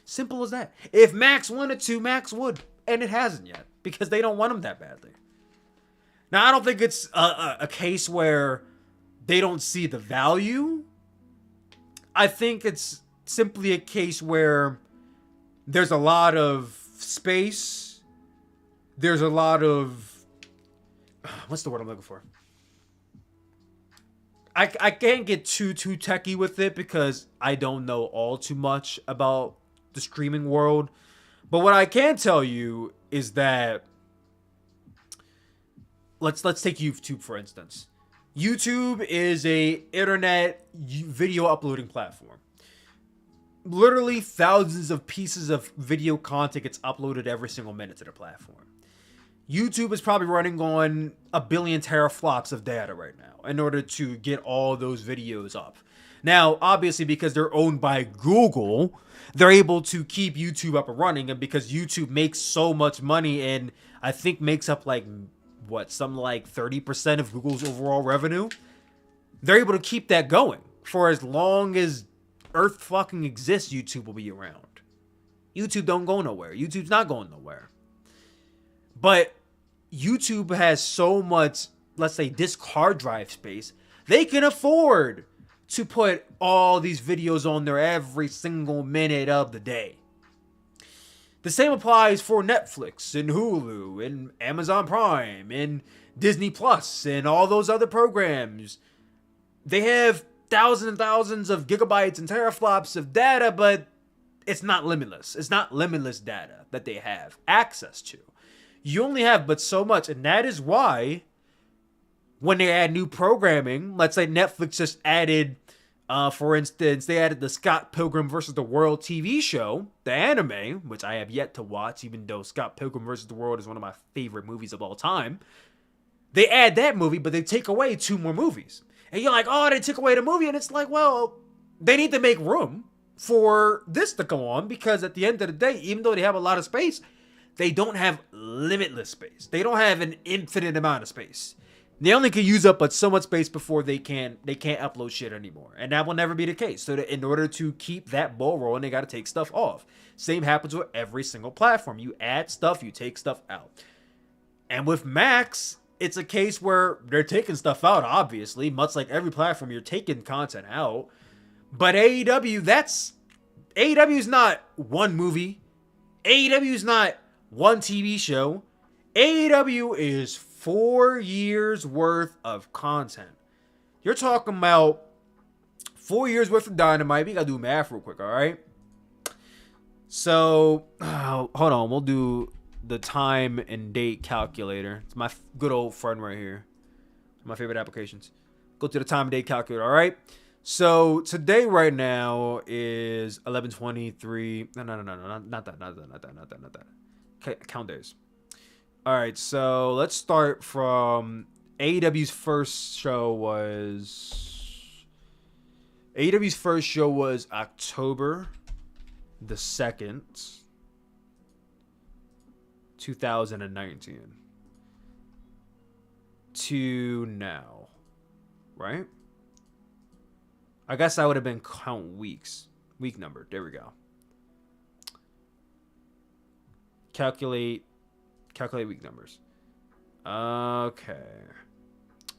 Simple as that. If Max wanted to, Max would. And it hasn't yet, because they don't want him that badly. Now, I don't think it's a case where they don't see the value. I think it's simply a case where there's a lot of space. There's a lot of... What's the word I'm looking for? I can't get too techie with it because I don't know all too much about the streaming world. But what I can tell you is that... Let's take YouTube, for instance. YouTube is a internet video uploading platform. Literally thousands of pieces of video content gets uploaded every single minute to the platform. YouTube is probably running on 1 billion teraflops of data right now in order to get all those videos up. Now, obviously, because they're owned by Google, they're able to keep YouTube up and running. And because YouTube makes so much money and I think makes up like... something like 30% of Google's overall revenue, they're able to keep that going for as long as Earth fucking exists. YouTube will be around. YouTube don't go nowhere. YouTube's not going nowhere. But YouTube has so much, let's say, disk hard drive space, they can afford to put all these videos on there every single minute of the day. The same applies for Netflix and Hulu and Amazon Prime and Disney Plus and all those other programs. They have thousands and thousands of gigabytes and teraflops of data, but it's not limitless. It's not limitless data that they have access to. You only have but so much, and that is why when they add new programming, let's say Netflix just added... for instance, they added the Scott Pilgrim vs. the World TV show, the anime, which I have yet to watch, even though Scott Pilgrim vs. the World is one of my favorite movies of all time. They add that movie, but they take away 2 more movies. And you're like, oh, they took away the movie. And it's like, well, they need to make room for this to go on, because at the end of the day, even though they have a lot of space, they don't have limitless space. They don't have an infinite amount of space. They only can use up but so much space before they can't upload shit anymore. And that will never be the case. So in order to keep that ball rolling, they got to take stuff off. Same happens with every single platform. You add stuff, you take stuff out. And with Max, it's a case where they're taking stuff out, obviously. Much like every platform, you're taking content out. But AEW, AEW is not one movie. AEW is not one TV show. AEW is 4 years worth of content. You're talking about 4 years worth of Dynamite. We gotta do math real quick, all right? So, hold on. We'll do the time and date calculator. It's my good old friend right here. My favorite applications. Go to the time and date calculator, all right? So, today right now is 11/23. No, not that. Okay, count days. All right, so let's start from AEW's first show was October the 2nd, 2019 to now, right? I guess I would have been count weeks. Week number. There we go. Calculate week numbers. Okay.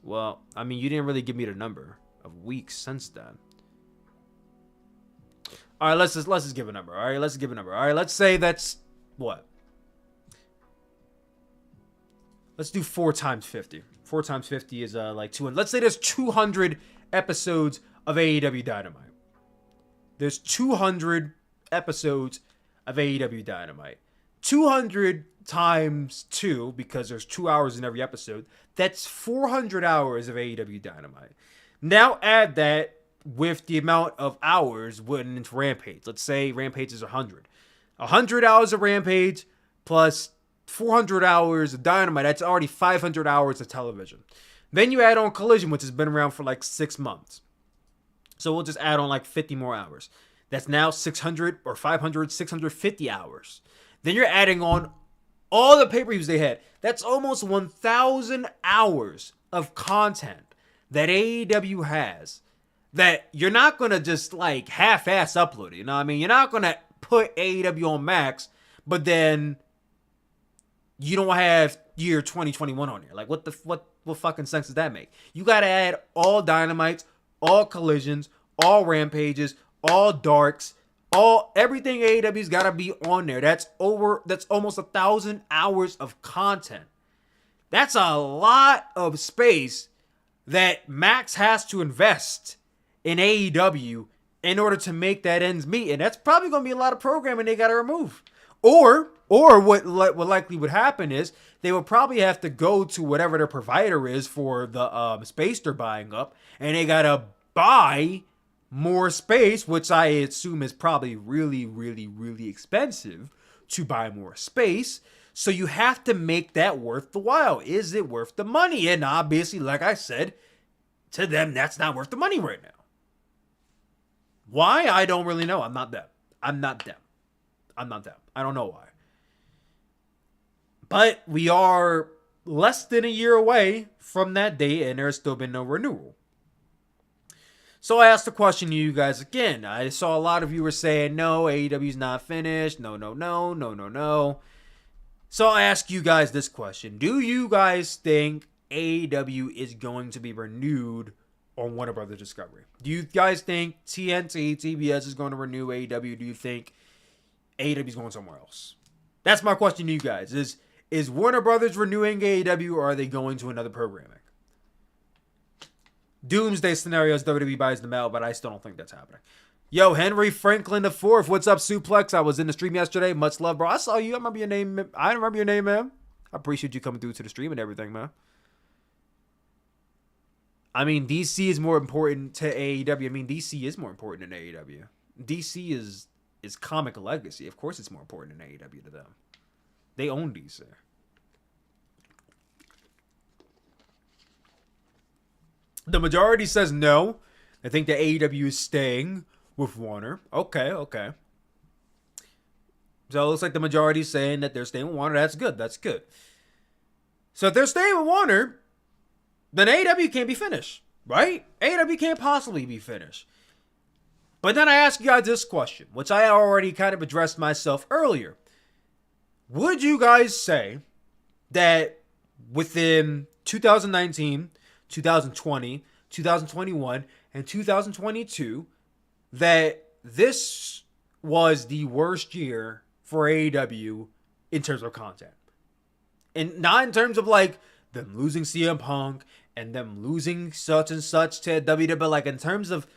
Well, I mean, you didn't really give me the number of weeks since then. All right, let's just give a number. All right, let's give a number. All right, let's say that's what? Let's do 4 times 50. 4 times 50 is like 200. Let's say there's 200 episodes of AEW Dynamite. There's 200 episodes of AEW Dynamite. 200 times 2, because there's 2 hours in every episode. That's 400 hours of AEW Dynamite. Now add that with the amount of hours went into Rampage. Let's say Rampage is 100. 100 hours of Rampage plus 400 hours of Dynamite. That's already 500 hours of television. Then you add on Collision, which has been around for like 6 months. So we'll just add on like 50 more hours. That's now 600 or 500, 650 hours. Then you're adding on all the pay-per-views they had. That's almost 1,000 hours of content that AEW has that you're not going to just like half-ass upload it. You know what I mean? You're not going to put AEW on Max, but then you don't have year 2021 on there. Like what fucking sense does that make? You got to add all Dynamites, all Collisions, all Rampages, all Darks, everything AEW's got to be on there. That's almost 1,000 hours of content. That's a lot of space that Max has to invest in AEW in order to make that ends meet. And that's probably going to be a lot of programming they got to remove. Or what likely would happen is they would probably have to go to whatever their provider is for the space they're buying up, and they got to buy more space, which I assume is probably really, really, really expensive to buy more space. So you have to make that worth the while. Is it worth the money? And obviously, like I said, to them, that's not worth the money right now. Why? I don't really know. I'm not them. I don't know why. But we are less than a year away from that date, and there's still been no renewal. So I asked the question to you guys again. I saw a lot of you were saying, no, AEW's not finished. No. So I ask you guys this question. Do you guys think AEW is going to be renewed on Warner Brothers Discovery? Do you guys think TNT, TBS is going to renew AEW? Do you think AEW is going somewhere else? That's my question to you guys. Is Warner Brothers renewing AEW, or are they going to another programming? Doomsday scenarios, WWE buys them out, but I still don't think that's happening. Yo, Henry Franklin IV, what's up, Sooplex? I was in the stream yesterday. Much love, bro. I saw you. I remember your name. I remember your name, man. I appreciate you coming through to the stream and everything, man. I mean, DC is more important to AEW. I mean, DC is more important than AEW. DC is comic legacy. Of course it's more important than AEW to them. They own DC. The majority says no. I think that AEW is staying with Warner. Okay. So it looks like the majority is saying that they're staying with Warner. That's good. So if they're staying with Warner, then AEW can't be finished, right? AEW can't possibly be finished. But then I ask you guys this question, which I already kind of addressed myself earlier. Would you guys say that within 2019, 2020, 2021, and 2022, that this was the worst year for AEW in terms of content? And not in terms of like them losing CM Punk and them losing such and such to WWE, but like in terms of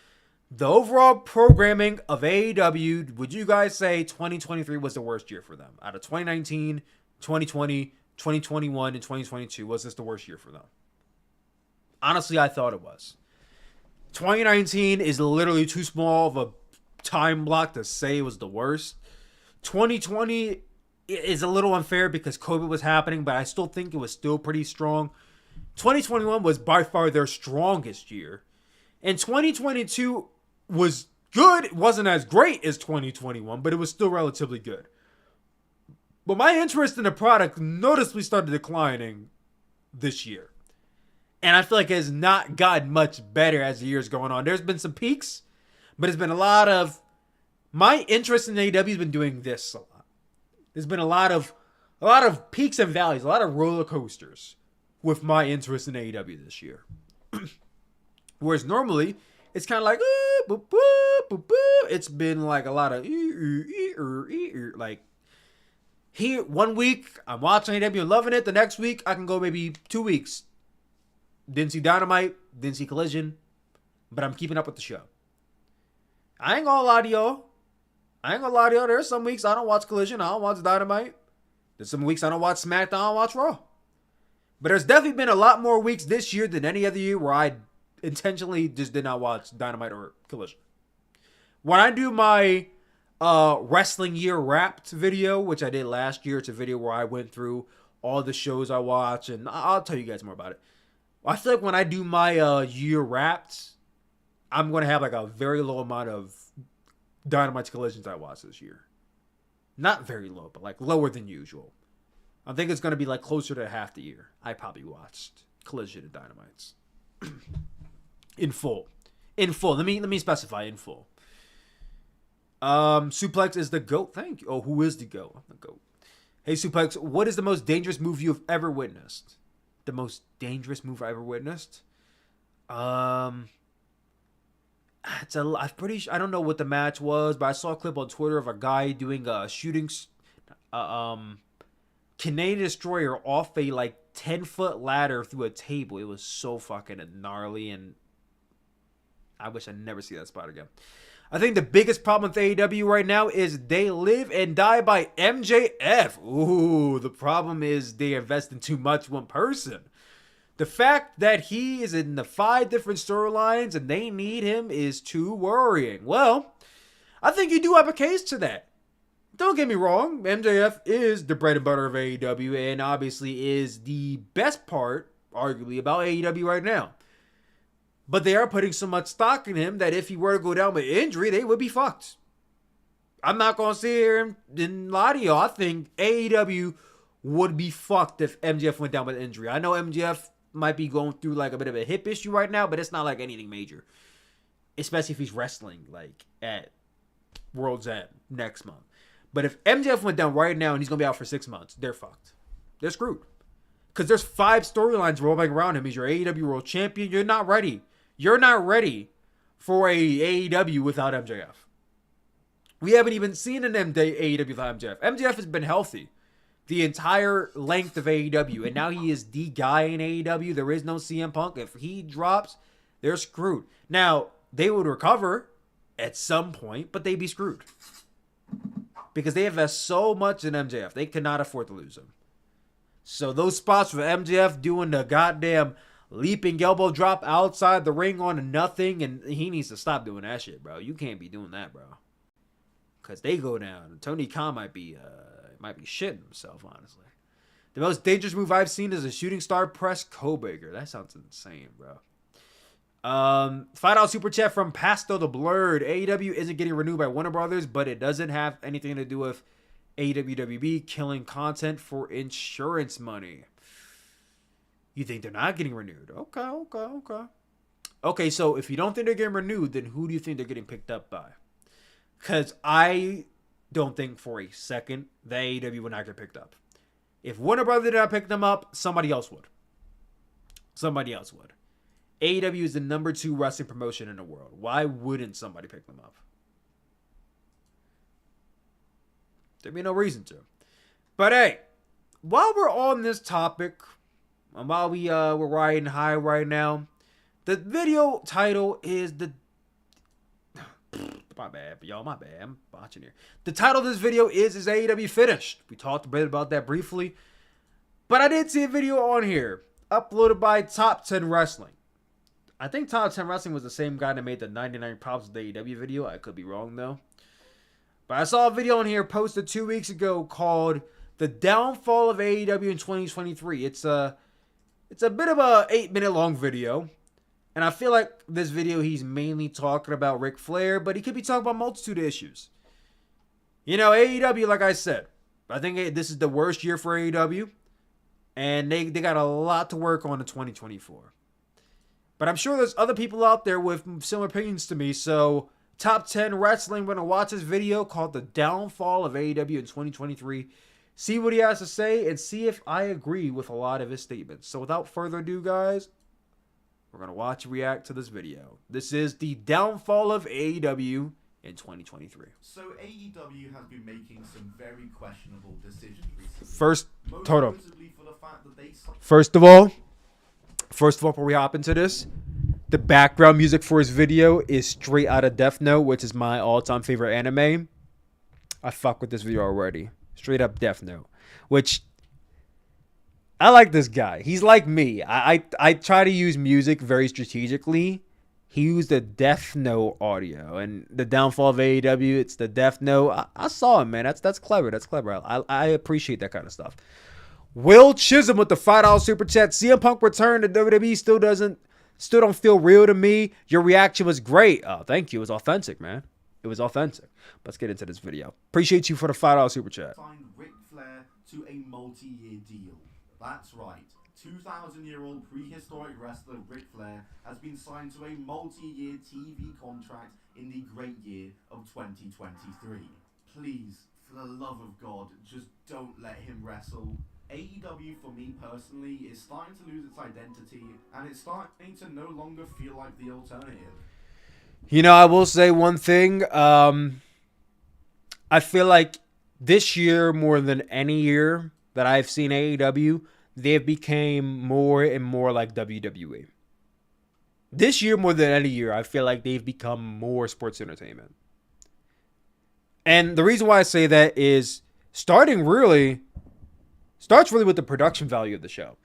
the overall programming of AEW, would you guys say 2023 was the worst year for them? Out of 2019, 2020, 2021, and 2022, was this the worst year for them? Honestly, I thought it was. 2019 is literally too small of a time block to say it was the worst. 2020 is a little unfair because COVID was happening, but I still think it was still pretty strong. 2021 was by far their strongest year. And 2022 was good. It wasn't as great as 2021, but it was still relatively good. But my interest in the product noticeably started declining this year. And I feel like it has not gotten much better as the years going on. There's been some peaks, but it's been a lot of... My interest in AEW has been doing this a lot. There's been a lot of peaks and valleys, a lot of roller coasters with my interest in AEW this year. Whereas normally, it's kind of like... boop, boop, boop, boop. It's been like a lot of... like... Here, 1 week, I'm watching AEW and loving it. The next week, I can go maybe 2 weeks. Didn't see Dynamite, didn't see Collision, but I'm keeping up with the show. I ain't gonna lie to y'all. There's some weeks I don't watch Collision, I don't watch Dynamite. There's some weeks I don't watch SmackDown, I don't watch Raw. But there's definitely been a lot more weeks this year than any other year where I intentionally just did not watch Dynamite or Collision. When I do my Wrestling Year Wrapped video, which I did last year, it's a video where I went through all the shows I watch, and I'll tell you guys more about it. I feel like when I do my year wrapped, I'm going to have like a very low amount of Dynamite Collisions I watched this year. Not very low, but like lower than usual. I think it's going to be like closer to half the year I probably watched Collision and Dynamites. In full. Let me specify in full. Sooplex is the GOAT. Thank you. Oh, who is the GOAT? I'm the GOAT. Hey, Sooplex, what is the most dangerous move you have ever witnessed? The most dangerous move I ever witnessed? I'm pretty sure, I don't know what the match was, but I saw a clip on Twitter of a guy doing a shooting Canadian Destroyer off a like 10-foot ladder through a table. It was so fucking gnarly, and I wish I never see that spot again. I think the biggest problem with AEW right now is they live and die by MJF. Ooh, the problem is they invest in too much one person. The fact that he is in the 5 different storylines and they need him is too worrying. Well, I think you do have a case to that. Don't get me wrong, MJF is the bread and butter of AEW and obviously is the best part, arguably, about AEW right now. But they are putting so much stock in him that if he were to go down with injury, they would be fucked. I'm not going to sit here and lie to you. I think AEW would be fucked if MJF went down with injury. I know MJF might be going through like a bit of a hip issue right now, but it's not like anything major. Especially if he's wrestling like at World's End next month. But if MJF went down right now and he's going to be out for 6 months, they're fucked. They're screwed. Because there's 5 storylines rolling around him. He's your AEW World Champion. You're not ready. You're not ready for a AEW without MJF. We haven't even seen an AEW without MJF. MJF has been healthy the entire length of AEW, and now he is the guy in AEW. There is no CM Punk. If he drops, they're screwed. Now, they would recover at some point, but they'd be screwed. Because they invest so much in MJF. They cannot afford to lose him. So those spots for MJF doing the goddamn leaping elbow drop outside the ring on nothing, and he needs to stop doing that shit, bro. You can't be doing that, bro. Because they go down. Tony Khan might be shitting himself, honestly. The most dangerous move I've seen is a shooting star press Kobaker. That sounds insane, bro. $5 super chat from Pasto the Blurred. AEW isn't getting renewed by Warner Brothers, but it doesn't have anything to do with AEW killing content for insurance money. You think they're not getting renewed? Okay. Okay, so if you don't think they're getting renewed, then who do you think they're getting picked up by? Because I don't think for a second that AEW would not get picked up. If Warner Brothers did not pick them up, somebody else would. AEW is the number 2 wrestling promotion in the world. Why wouldn't somebody pick them up? There'd be no reason to. But hey, while we're on this topic, and while we're riding high right now, the video title is the... My bad, I'm watching here. The title of this video is AEW Finished? We talked a bit about that briefly. But I did see a video on here, uploaded by Top 10 Wrestling. I think Top 10 Wrestling was the same guy that made the 99 Problems with AEW video. I could be wrong, though. But I saw a video on here posted 2 weeks ago called The Downfall of AEW in 2023. It's a bit of a 8-minute long video. And I feel like this video he's mainly talking about Ric Flair, but he could be talking about a multitude of issues. You know, AEW, like I said, I think this is the worst year for AEW. And they got a lot to work on in 2024. But I'm sure there's other people out there with similar opinions to me. So, Top 10 Wrestling. We're going to watch this video called The Downfall of AEW in 2023. See what he has to say and see if I agree with a lot of his statements. So, without further ado, guys, we're going to watch and react to this video. This is The Downfall of AEW in 2023. So AEW has been making some very questionable decisions recently. First of all, before we hop into this, the background music for his video is straight out of Death Note, which is my all-time favorite anime. I fuck with this video already. Straight up Death Note, which I like this guy. He's like me. I try to use music very strategically. He used the Death Note audio, and the downfall of AEW, it's the Death Note. I saw him, man. That's clever. That's clever. I appreciate that kind of stuff. Will Chisholm with the $5 super chat. CM Punk return to WWE still don't feel real to me. Your reaction was great. Oh, thank you. It was authentic, man. It was authentic. Let's get into this video. Appreciate you for the $5 super chat. Signed Ric Flair to a multi-year deal. That's right. 2,000-year-old prehistoric wrestler Ric Flair has been signed to a multi-year TV contract in the great year of 2023. Please, for the love of God, just don't let him wrestle. AEW, for me personally, is starting to lose its identity, and it's starting to no longer feel like the alternative. You know, I will say one thing. I feel like this year, more than any year that I've seen AEW, they've become more and more like WWE. This year, more than any year, I feel like they've become more sports entertainment. And the reason why I say that is starts really with the production value of the show.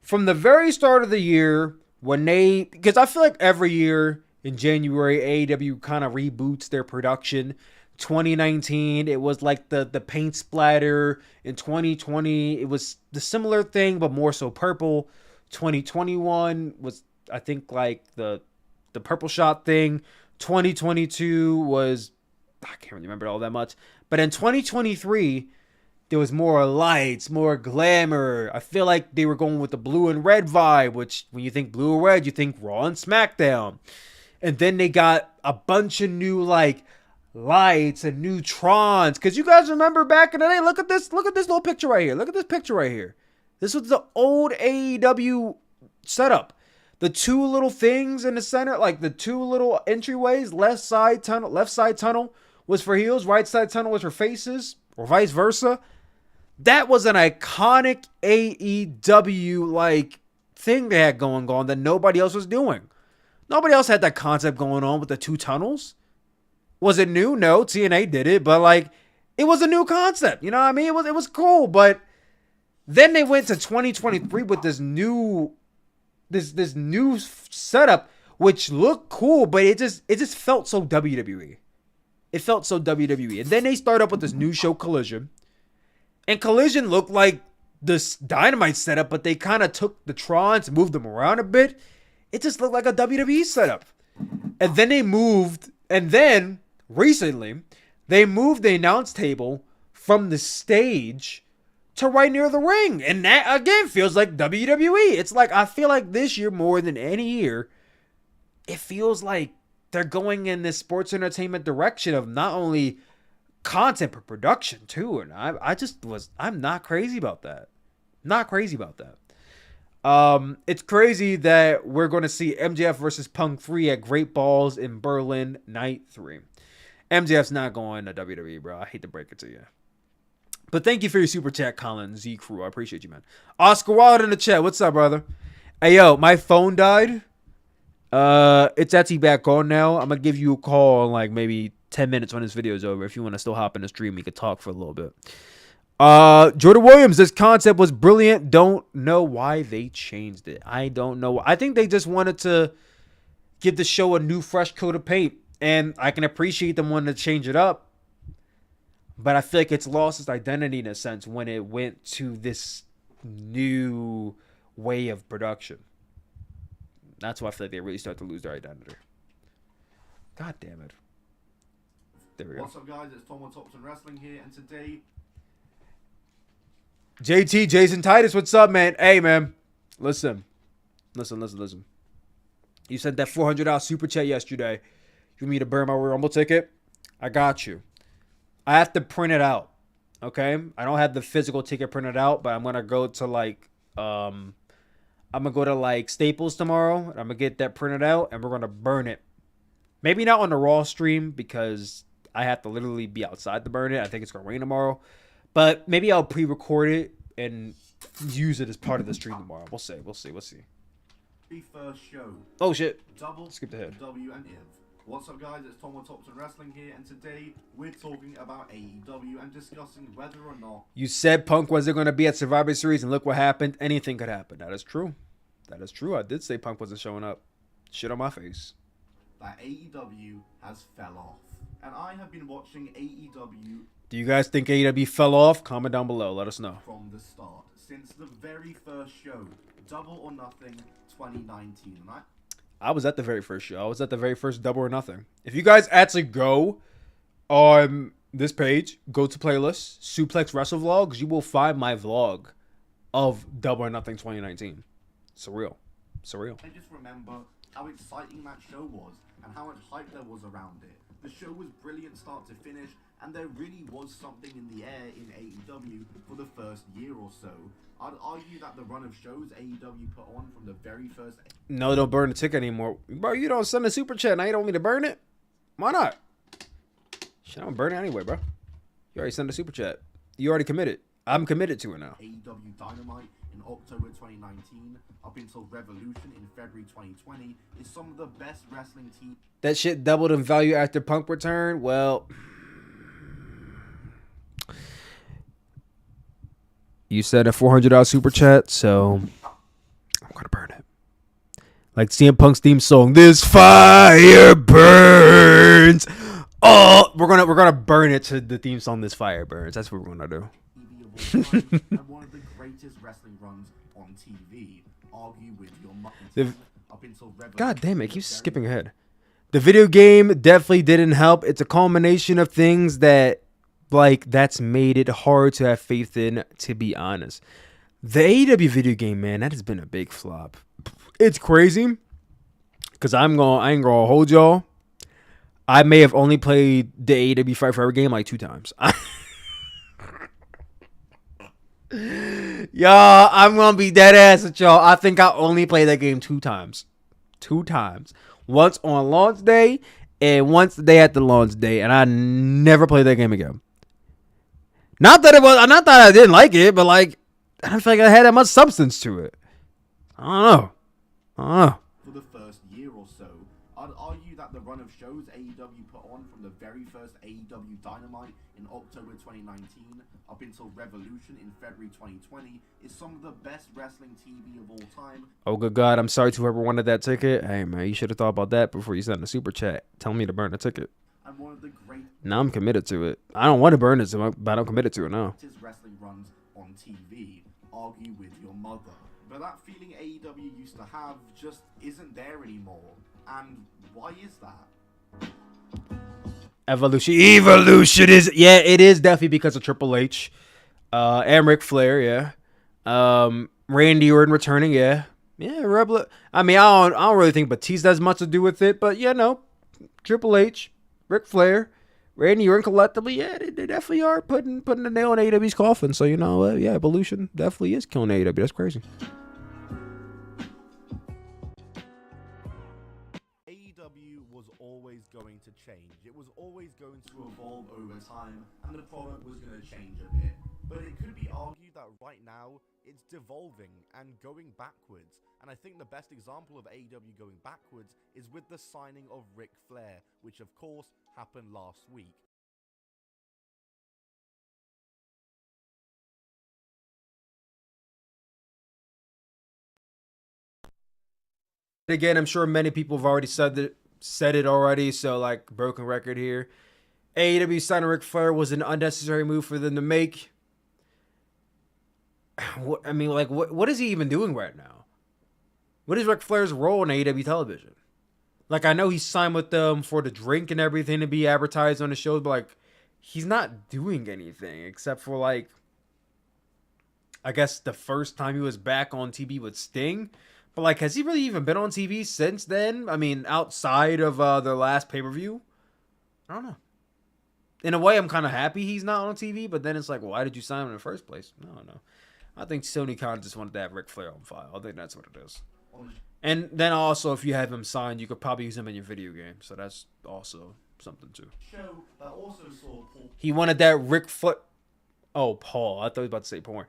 From the very start of the year, because I feel like every year in January, AEW kind of reboots their production. 2019, it was like the paint splatter. In 2020, it was the similar thing, but more so purple. 2021 was, I think, like the purple shot thing. 2022 was, I can't really remember all that much. But in 2023, there was more lights, more glamour. I feel like they were going with the blue and red vibe, which when you think blue or red, you think Raw and SmackDown. And then they got a bunch of new, like, lights and new Trons. Because you guys remember back in the day, look at this little picture right here. Look at this picture right here. This was the old AEW setup. The two little things in the center, like the two little entryways, left side tunnel was for heels, right side tunnel was for faces, or vice versa. That was an iconic AEW like thing they had going on that nobody else was doing. Nobody else had that concept going on with the two tunnels. Was it new? No, TNA did it, but like it was a new concept. You know what I mean? It was cool, but then they went to 2023 with this new setup, which looked cool, but it just felt so WWE. It felt so WWE. And then they start up with this new show, Collision. And Collision looked like this Dynamite setup, but they kind of took the Trons, moved them around a bit. It just looked like a WWE setup. And then recently, they moved the announce table from the stage to right near the ring. And that, again, feels like WWE. It's like, I feel like this year, more than any year, it feels like they're going in this sports entertainment direction of not only content but production too. And I'm not crazy about that. Not crazy about that. It's crazy that we're going to see MJF versus Punk 3 at Great Balls in Berlin Night 3. MJF's not going to WWE, bro. I hate to break it to you. But thank you for your super chat, Colin Z Crew. I appreciate you, man. Oscar Wilde in the chat. What's up, brother? Hey, yo, my phone died. It's actually back on now. I'm going to give you a call in like maybe 10 minutes when this video is over. If you want to still hop in the stream, we could talk for a little bit. Jordan Williams, this concept was brilliant. Don't know why they changed it. I don't know. I think they just wanted to give the show a new, fresh coat of paint. And I can appreciate them wanting to change it up. But I feel like it's lost its identity in a sense when it went to this new way of production. That's why I feel like they really start to lose their identity. God damn it. There we go. What's up, guys? It's Tom on Thompson Wrestling here, and today... JT, Jason Titus, what's up, man? Hey, man. Listen. You sent that $400 super chat yesterday. You want me to burn my Royal Rumble ticket? I got you. I have to print it out. Okay? I don't have the physical ticket printed out, but I'm going to go to Staples tomorrow. And I'm going to get that printed out and we're going to burn it. Maybe not on the Raw stream because I have to literally be outside to burn it. I think it's going to rain tomorrow. But maybe I'll pre-record it and use it as part of the stream tomorrow. We'll see. The first show. Oh, shit. Double Skip ahead. W and IV. What's up, guys? It's Tom with Thompson Wrestling here, and today we're talking about AEW and discussing whether or not... You said Punk wasn't going to be at Survivor Series, and look what happened. Anything could happen. That is true. I did say Punk wasn't showing up. Shit on my face. That AEW has fell off. And I have been watching AEW... Do you guys think AEW fell off? Comment down below. Let us know. ...from the start. Since the very first show, Double or Nothing 2019, right? I was at the very first show. I was at the very first Double or Nothing. If you guys actually go on this page, go to playlist, Sooplex Wrestle Vlogs, you will find my vlog of Double or Nothing 2019. Surreal. I just remember how exciting that show was and how much hype there was around it. The show was brilliant start to finish, and there really was something in the air in AEW for the first year or so. I'd argue that the run of shows AEW put on from the very first... No, don't burn the ticket anymore. Bro, you don't send a super chat. Now you don't want me to burn it? Why not? Shit, I'm going to burn it anyway, bro. You already sent a super chat. You already committed. I'm committed to it now. AEW Dynamite in October 2019 up until Revolution in February 2020 is some of the best wrestling team... That shit doubled in value after Punk return? Well... You said a $400 super chat, so I'm gonna burn it. Like CM Punk's theme song, "This fire burns." Oh, we're gonna burn it to the theme song, "This fire burns." That's what we're gonna do. And one of the greatest wrestling runs on TV. Argue with your mutton up until Revolution. God damn it, keep skipping ahead. The video game definitely didn't help. It's a culmination of things that. That's made it hard to have faith in, to be honest. The AEW video game, man, that has been a big flop. It's crazy. Because I ain't gonna hold y'all. I may have only played the AEW Fight Forever game like 2 times. Y'all, I'm gonna be dead ass with y'all. I think I only played that game 2 times. 2 times. Once on launch day and once the day after launch day. And I never played that game again. Not that I didn't like it, but I don't feel like I had that much substance to it. I don't know. For the first year or so, I'd argue that the run of shows AEW put on from the very first AEW Dynamite in October 2019 up until Revolution in February 2020 is some of the best wrestling TV of all time. Oh, good God. I'm sorry to whoever wanted that ticket. Hey, man, you should have thought about that before you sent a super chat telling me to burn the ticket. And one of the great... Now I'm committed to it. I don't want to burn it, but I'm committed to it now. ...wrestling runs on TV. Argue with your mother. But that feeling AEW used to have just isn't there anymore. And why is that? Evolution is... Yeah, it is definitely because of Triple H. And Ric Flair, yeah. Randy Orton returning, yeah. Yeah, Rebel. I mean, I don't really think Batista has much to do with it, but yeah, no. Triple H, Ric Flair, Randy Orton collectively, yeah, they definitely are putting the nail in AEW's coffin. So, you know, yeah, Evolution definitely is killing AEW. That's crazy. AEW was always going to change. It was always going to evolve over time, and the product was going to change a bit. But it could be argued that right now, it's devolving and going backwards. And I think the best example of AEW going backwards is with the signing of Ric Flair, which of course happened last week. Again, I'm sure many people have already said it already, so broken record here. AEW signing Ric Flair was an unnecessary move for them to make. What is he even doing right now? What is Ric Flair's role in AEW television? I know he signed with them for the drink and everything to be advertised on the shows, but he's not doing anything except for I guess the first time he was back on TV with Sting. But, like, has he really even been on TV since then? I mean, outside of their last pay-per-view? I don't know. In a way, I'm kind of happy he's not on TV, but then it's like, why did you sign him in the first place? I don't know. I think Tony Khan just wanted to have Ric Flair on file. I think that's what it is. And then also, if you have him signed, you could probably use him in your video game. So that's also something too. He wanted that Ric Flair. Oh, Paul. I thought he was about to say porn.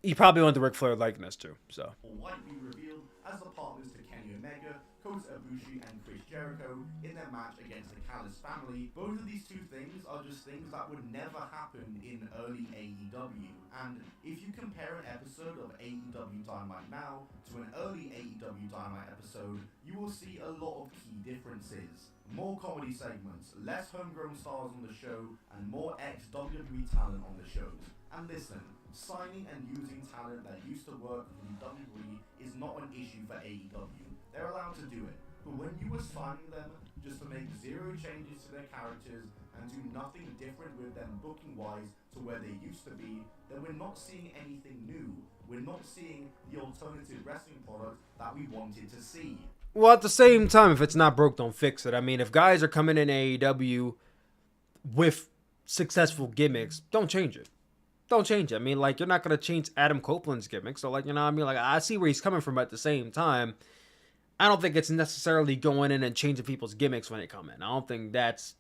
He probably wanted the Ric Flair likeness too. So. Might be revealed as the partners to Kenny Omega, Kota Ibushi, and Chris Jericho in their match against the Callis family. Both of these two things are just things that would never happen in early AEW. And if you compare an episode of AEW Dynamite now to an early AEW Dynamite episode, you will see a lot of key differences. More comedy segments, less homegrown stars on the show, and more ex-WWE talent on the shows. And listen, signing and using talent that used to work for the WWE is not an issue for AEW. They're allowed to do it. But when you were signing them just to make zero changes to their characters and do nothing different with them booking-wise to where they used to be, then we're not seeing anything new. We're not seeing the alternative wrestling product that we wanted to see. Well, at the same time, if it's not broke, don't fix it. I mean, if guys are coming in AEW with successful gimmicks, don't change it. Don't change it. I mean, like, you're not going to change Adam Copeland's gimmick. So, like, you know what I mean? Like, I see where he's coming from, but at the same time, I don't think it's necessarily going in and changing people's gimmicks when they come in. I don't think that's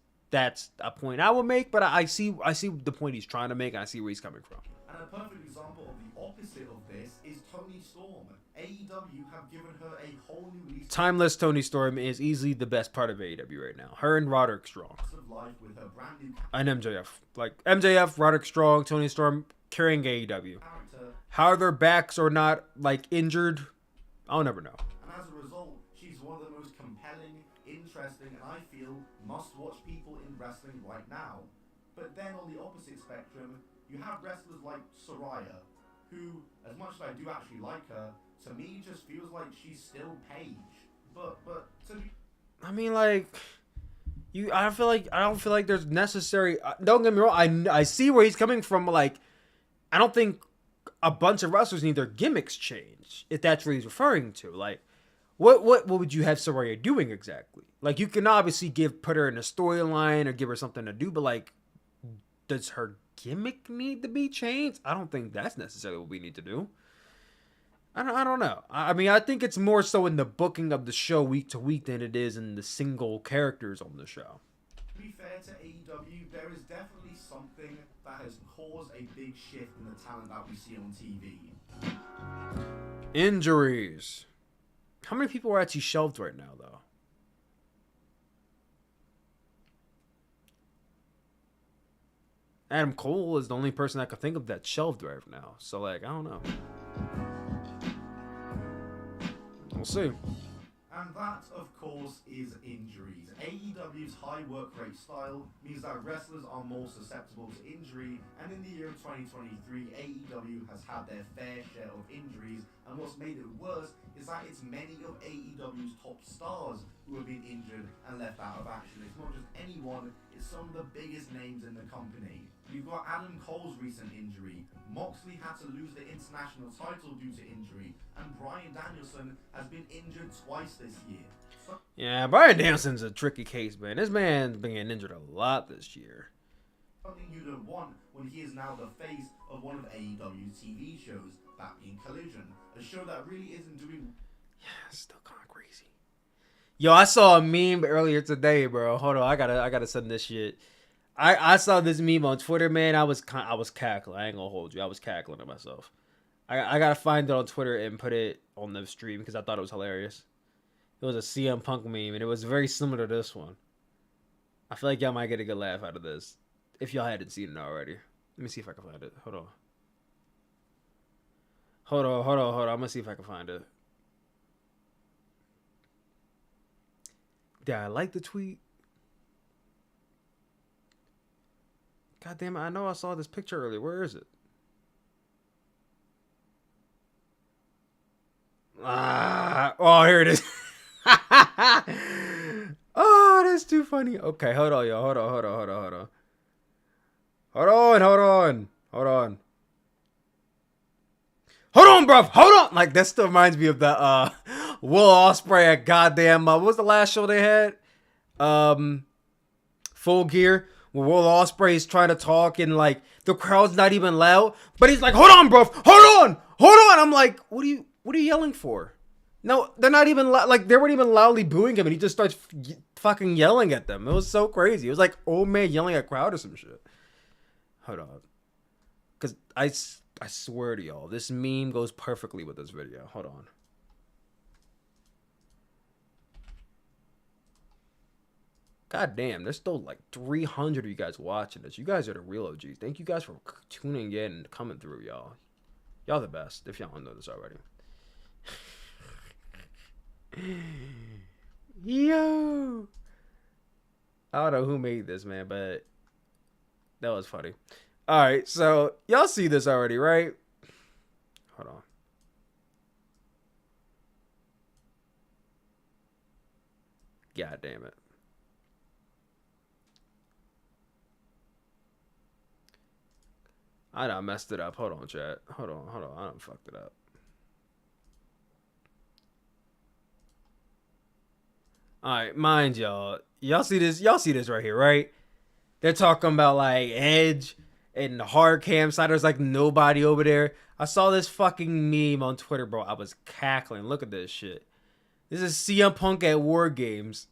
a point I would make, but I see the point he's trying to make, and I see where he's coming from. And a perfect example of the opposite of this is Toni Storm. AEW have given her a whole new lease. Timeless Toni Storm is easily the best part of AEW right now. Her and Roderick Strong. Of life with her brand new and MJF. Like, MJF, Roderick Strong, Toni Storm carrying AEW. character. How their backs are not, like, injured, I'll never know. And as a result, she's one of the most compelling, interesting, and I feel must-watch people in wrestling right now. But then on the opposite spectrum, you have wrestlers like Saraya, who, as much as I do actually like her, to me just feels like she's still Paige. But to be... I mean, like, I don't feel like there's necessary. Don't get me wrong. I see where he's coming from. Like, I don't think a bunch of wrestlers need their gimmicks changed, if that's what he's referring to. Like, what would you have Saraya doing exactly? Like, you can obviously put her in a storyline or give her something to do, but, like, does her gimmick need to be changed? I don't think that's necessarily what we need to do. I don't know. I mean, I think it's more so in the booking of the show week to week than it is in the single characters on the show. To be fair to AEW, there is definitely something that has caused a big shift in the talent that we see on TV. Injuries. How many people are actually shelved right now, though? Adam Cole is the only person I could think of that's shelved right now. So, like, I don't know. We'll see. And that, of course, is injuries. AEW's high work rate style means that wrestlers are more susceptible to injury, and in the year of 2023, AEW has had their fair share of injuries, and what's made it worse is that it's many of AEW's top stars who have been injured and left out of action. It's not just anyone, it's some of the biggest names in the company. You've got Adam Cole's recent injury, Moxley had to lose the international title due to injury, and Bryan Danielson has been injured twice this year. Yeah, Bryan Danielson's a tricky case, man. This man's been getting injured a lot this year. Something you don't want when he is now the face of one of AEW's TV shows, that being Collision, a show that really isn't doing... Yeah, it's still kind of crazy. Yo, I saw a meme earlier today, bro. Hold on, I gotta send this shit. I saw this meme on Twitter, man. I was cackling. I ain't gonna hold you. I was cackling to myself. I gotta find it on Twitter and put it on the stream because I thought it was hilarious. It was a CM Punk meme, and it was very similar to this one. I feel like y'all might get a good laugh out of this if y'all hadn't seen it already. Let me see if I can find it. Hold on. I'm gonna see if I can find it. Did I like the tweet? God damn it, I know I saw this picture earlier. Where is it? Oh, here it is. Oh, that's too funny. Okay, hold on, yo. Hold on. Hold on, bruv. Hold on. Like, that still reminds me of the Will Ospreay at goddamn, what was the last show they had? Full Gear, where Will Ospreay is trying to talk and like the crowd's not even loud, but he's like, hold on, bro, hold on. I'm like, what are you yelling for? No, they're not even like, they weren't even loudly booing him, and he just starts fucking yelling at them. It was so crazy. It was like old man yelling at crowd or some shit. Hold on, because I swear to y'all, this meme goes perfectly with this video. Hold on. God damn, there's still like 300 of you guys watching this. You guys are the real OGs. Thank you guys for tuning in and coming through, y'all. Y'all the best, if y'all don't know this already. Yo. I don't know who made this, man, but that was funny. All right, so y'all see this already, right? Hold on. God damn it. I done messed it up. Hold on, chat. Hold on. I done fucked it up. Alright, mind y'all. Y'all see this right here, right? They're talking about like Edge and the hard cam side. There's like nobody over there. I saw this fucking meme on Twitter, bro. I was cackling. Look at this shit. This is CM Punk at War Games.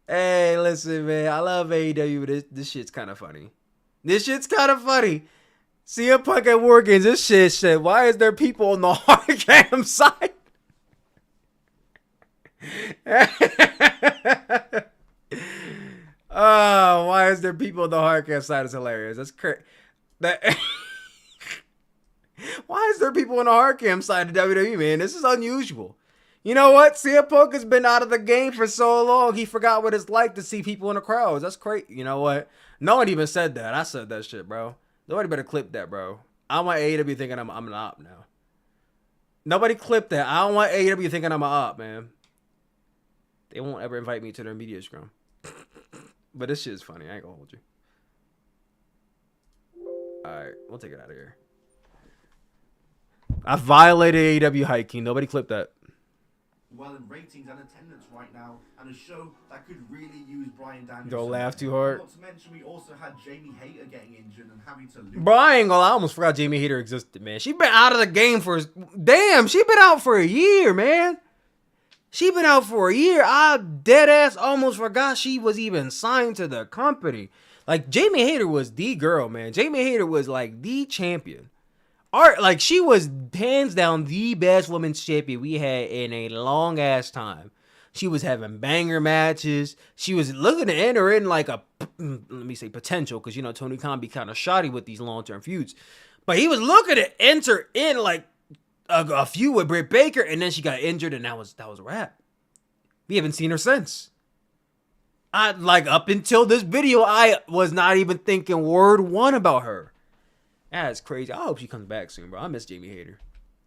Hey, listen, man. I love AEW, but this shit's kind of funny. This shit's kind of funny. CM Punk at War Games. This shit. Why is there people on the hard cam side? Oh, why is there people on the hard cam side? Is hilarious. That's crazy. Why is there people on the hard cam side of WWE, man? This is unusual. You know what? CM Punk has been out of the game for so long, he forgot what it's like to see people in the crowds. That's crazy. You know what? No one even said that. I said that shit, bro. Nobody better clip that, bro. I want AEW thinking I'm an op now. Nobody clip that. I don't want AEW thinking I'm an op, man. They won't ever invite me to their media scrum. But this shit is funny. I ain't gonna hold you. Alright, we'll take it out of here. I violated AEW hiking. Nobody clipped that. Well in ratings and attendance right now, and a show that could really use Bryan Danielson. Don't laugh too hard. Not to mention we also had Jamie Hayter getting injured and having to lose. Bro, I ain't gonna lie, I almost forgot Jamie Hayter existed, man. She been out of the game for... Damn, she been out for a year, man. She been out for a year. I deadass almost forgot she was even signed to the company. Like, Jamie Hayter was the girl, man. Jamie Hayter was, like, the champion. Like, she was hands down the best women's champion we had in a long ass time. She was having banger matches. She was looking to enter in like a, let me say potential, because you know Tony Khan be kind of shoddy with these long-term feuds. But he was looking to enter in like a feud with Britt Baker, and then she got injured, and that was a wrap. We haven't seen her since. Up until this video, I was not even thinking word one about her. That's crazy. I hope she comes back soon, bro. I miss Jamie Hayter.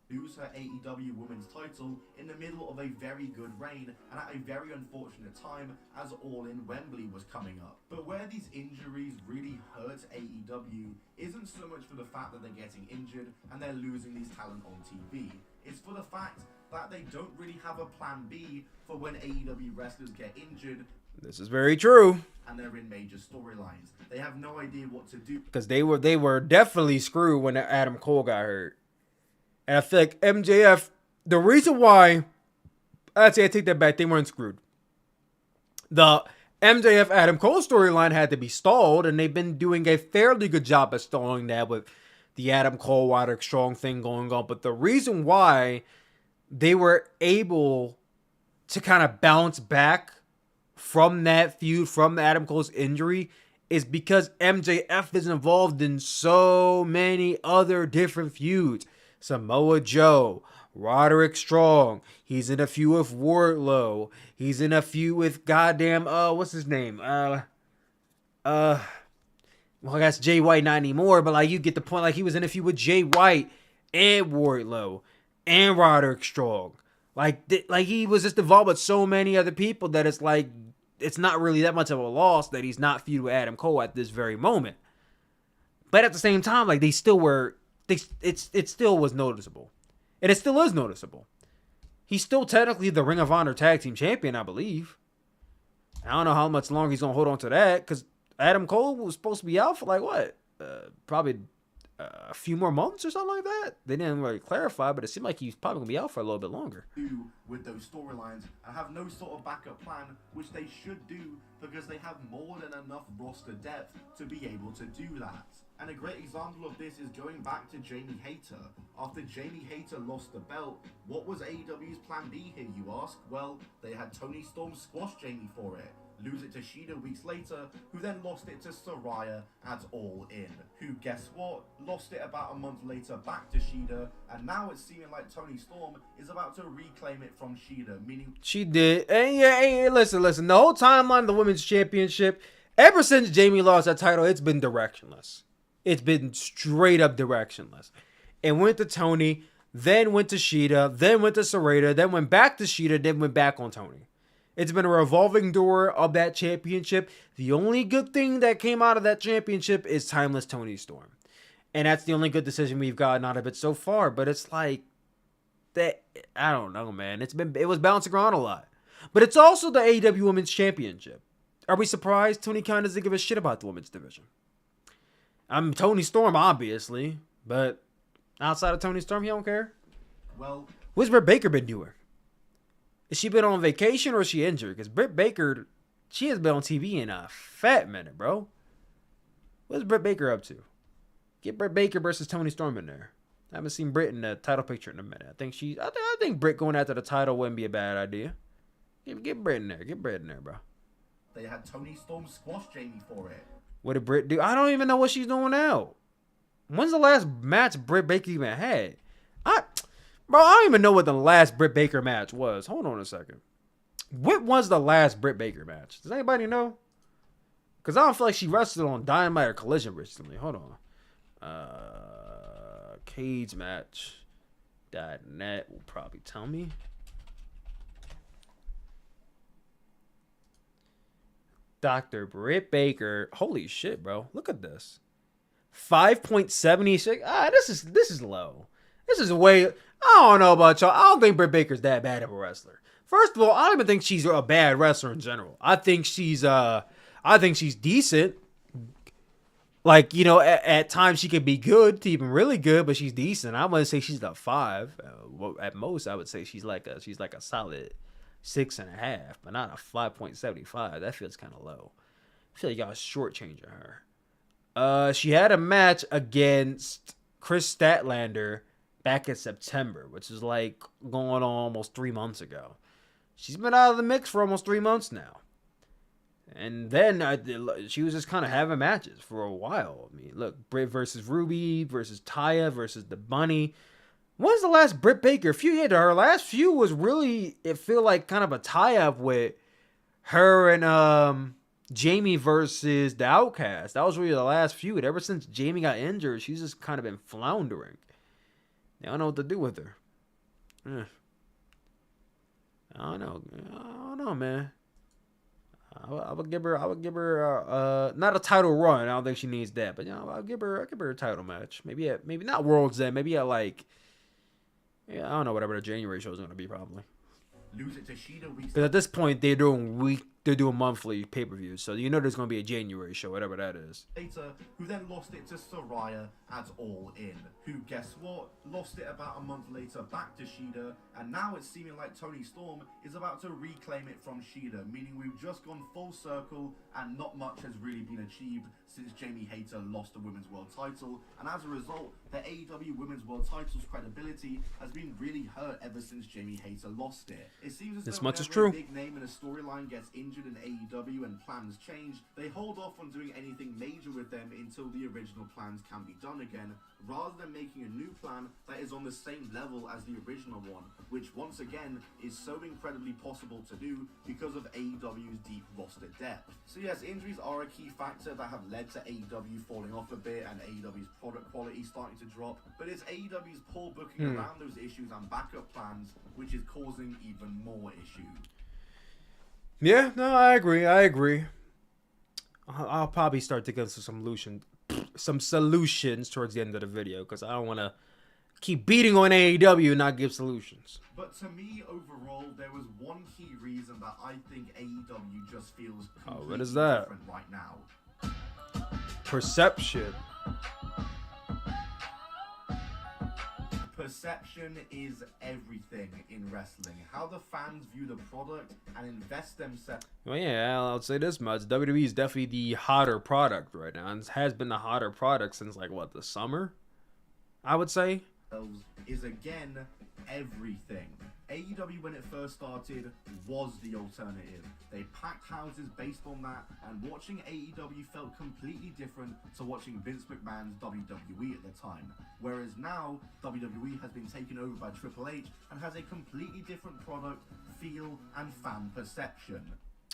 Lose her AEW Women's title in the middle of a very good reign and at a very unfortunate time as All In Wembley was coming up. But where these injuries really hurt AEW isn't so much for the fact that they're getting injured and they're losing these talent on TV. It's for the fact that they don't really have a plan B for when AEW wrestlers get injured. This is very true. And they're in major storylines. They have no idea what to do. Because they were definitely screwed when Adam Cole got hurt. And I feel like MJF, the reason why, I'd say I take that back, they weren't screwed. The MJF Adam Cole storyline had to be stalled, and they've been doing a fairly good job of stalling that with the Adam Cole Roderick Strong thing going on. But the reason why they were able to kind of bounce back from that feud, from Adam Cole's injury, is because MJF is involved in so many other different feuds. Samoa Joe, Roderick Strong, he's in a feud with Wardlow, he's in a feud with goddamn, what's his name? Well, I guess Jay White not anymore, but like you get the point, like he was in a feud with Jay White and Wardlow and Roderick Strong. Like he was just involved with so many other people that it's like, it's not really that much of a loss that he's not feuding with Adam Cole at this very moment. But at the same time, like, it still was noticeable. And it still is noticeable. He's still technically the Ring of Honor Tag Team Champion, I believe. I don't know how much longer he's going to hold on to that, because Adam Cole was supposed to be out for, like, what? Probably a few more months or something like that. They didn't really clarify, but it seemed like he's probably going to be out for a little bit longer. With those storylines and have no sort of backup plan, which they should do because they have more than enough roster depth to be able to do that. And a great example of this is going back to Jamie Hayter. After Jamie Hayter lost the belt, what was AEW's plan B here, you ask? Well, they had Tony Storm squash Jamie for it, lose it to Shida weeks later, who then lost it to Saraya at All In, who, guess what, lost it about a month later back to Shida, and now it's seeming like Tony Storm is about to reclaim it from Shida, meaning... She did. And yeah, listen, the whole timeline of the Women's Championship, ever since Jamie lost that title, it's been directionless. It's been straight up directionless. It went to Tony, then went to Shida, then went to Saraya, then went back to Shida, then went back on Tony. It's been a revolving door of that championship. The only good thing that came out of that championship is Timeless Tony Storm. And that's the only good decision we've gotten out of it so far. But it's like, that, I don't know, man. It was bouncing around a lot. But it's also the AEW Women's Championship. Are we surprised Tony Khan doesn't give a shit about the women's division? I'm Tony Storm, obviously. But outside of Tony Storm, he don't care. Well, what's Britt Baker been doing? Has she been on vacation or is she injured? Because Britt Baker, she has been on TV in a fat minute, bro. What's Britt Baker up to? Get Britt Baker versus Tony Storm in there. I haven't seen Britt in the title picture in a minute. I think Britt going after the title wouldn't be a bad idea. Get Britt in there. Get Britt in there, bro. They had Tony Storm squash Jamie for it. What did Britt do? I don't even know what she's doing now. When's the last match Britt Baker even had? Bro, I don't even know what the last Britt Baker match was. Hold on a second. What was the last Britt Baker match? Does anybody know? Because I don't feel like she wrestled on Dynamite or Collision recently. Hold on. Cage match.net will probably tell me. Dr. Britt Baker. Holy shit, bro. Look at this. 5.76. This is low. This is way... I don't know about y'all. I don't think Britt Baker's that bad of a wrestler. First of all, I don't even think she's a bad wrestler in general. I think she's decent. Like, you know, at times she can be good to even really good, but she's decent. I wouldn't say she's a 5. At most, I would say she's like a solid 6.5, but not a 5.75. That feels kind of low. I feel like y'all shortchanging her. She had a match against Chris Statlander back in September, which is like going on almost 3 months ago. She's been out of the mix for almost 3 months now. And then she was just kind of having matches for a while. I mean, look, Britt versus Ruby versus Taya versus the Bunny. When's the last Britt Baker feud? Her last feud was really, it feel like kind of a tie-up with her and Jamie versus the Outcast. That was really the last feud. Ever since Jamie got injured, she's just kind of been floundering. I don't know what to do with her. I don't know, man. I would give her not a title run. I don't think she needs that, but you know, I'll give her a title match. Maybe not World's End. Maybe at like, I don't know, whatever the January show is gonna be probably. Lose it to Shida weeks. Because at this point they're doing monthly pay-per-views, so you know there's gonna be a January show, whatever that is. Later, who then lost it to Saraya at All In, who, guess what, lost it about a month later back to Shida, and now it's seeming like Tony Storm is about to reclaim it from Shida, meaning we've just gone full circle and not much has really been achieved since Jamie Hayter lost the Women's World title, and as a result, the AEW Women's World title's credibility has been really hurt ever since Jamie Hayter lost it. It seems as this though much is whenever true. a big name in a storyline gets injured in AEW and plans change, they hold off on doing anything major with them until the original plans can be done again, rather than making a new plan that is on the same level as the original one, which once again is so incredibly possible to do because of AEW's deep roster depth. So yes, injuries are a key factor that have led to AEW falling off a bit and AEW's product quality starting to drop, but it's AEW's poor booking around those issues and backup plans which is causing even more issues. Yeah, no, I agree. I'll probably start to get some solutions towards the end of the video because I don't want to keep beating on AEW and not give solutions. But to me, overall, there was one key reason that I think AEW just feels completely what is that? different right now. Perception. Perception is everything in wrestling. How the fans view the product and invest themselves. Well, yeah, I'll say this much. WWE is definitely the hotter product right now. And it has been the hotter product since, like, what, the summer? I would say. Is again everything. AEW, when it first started, was the alternative. They packed houses based on that, and watching AEW felt completely different to watching Vince McMahon's WWE at the time. Whereas now, WWE has been taken over by Triple H and has a completely different product, feel, and fan perception.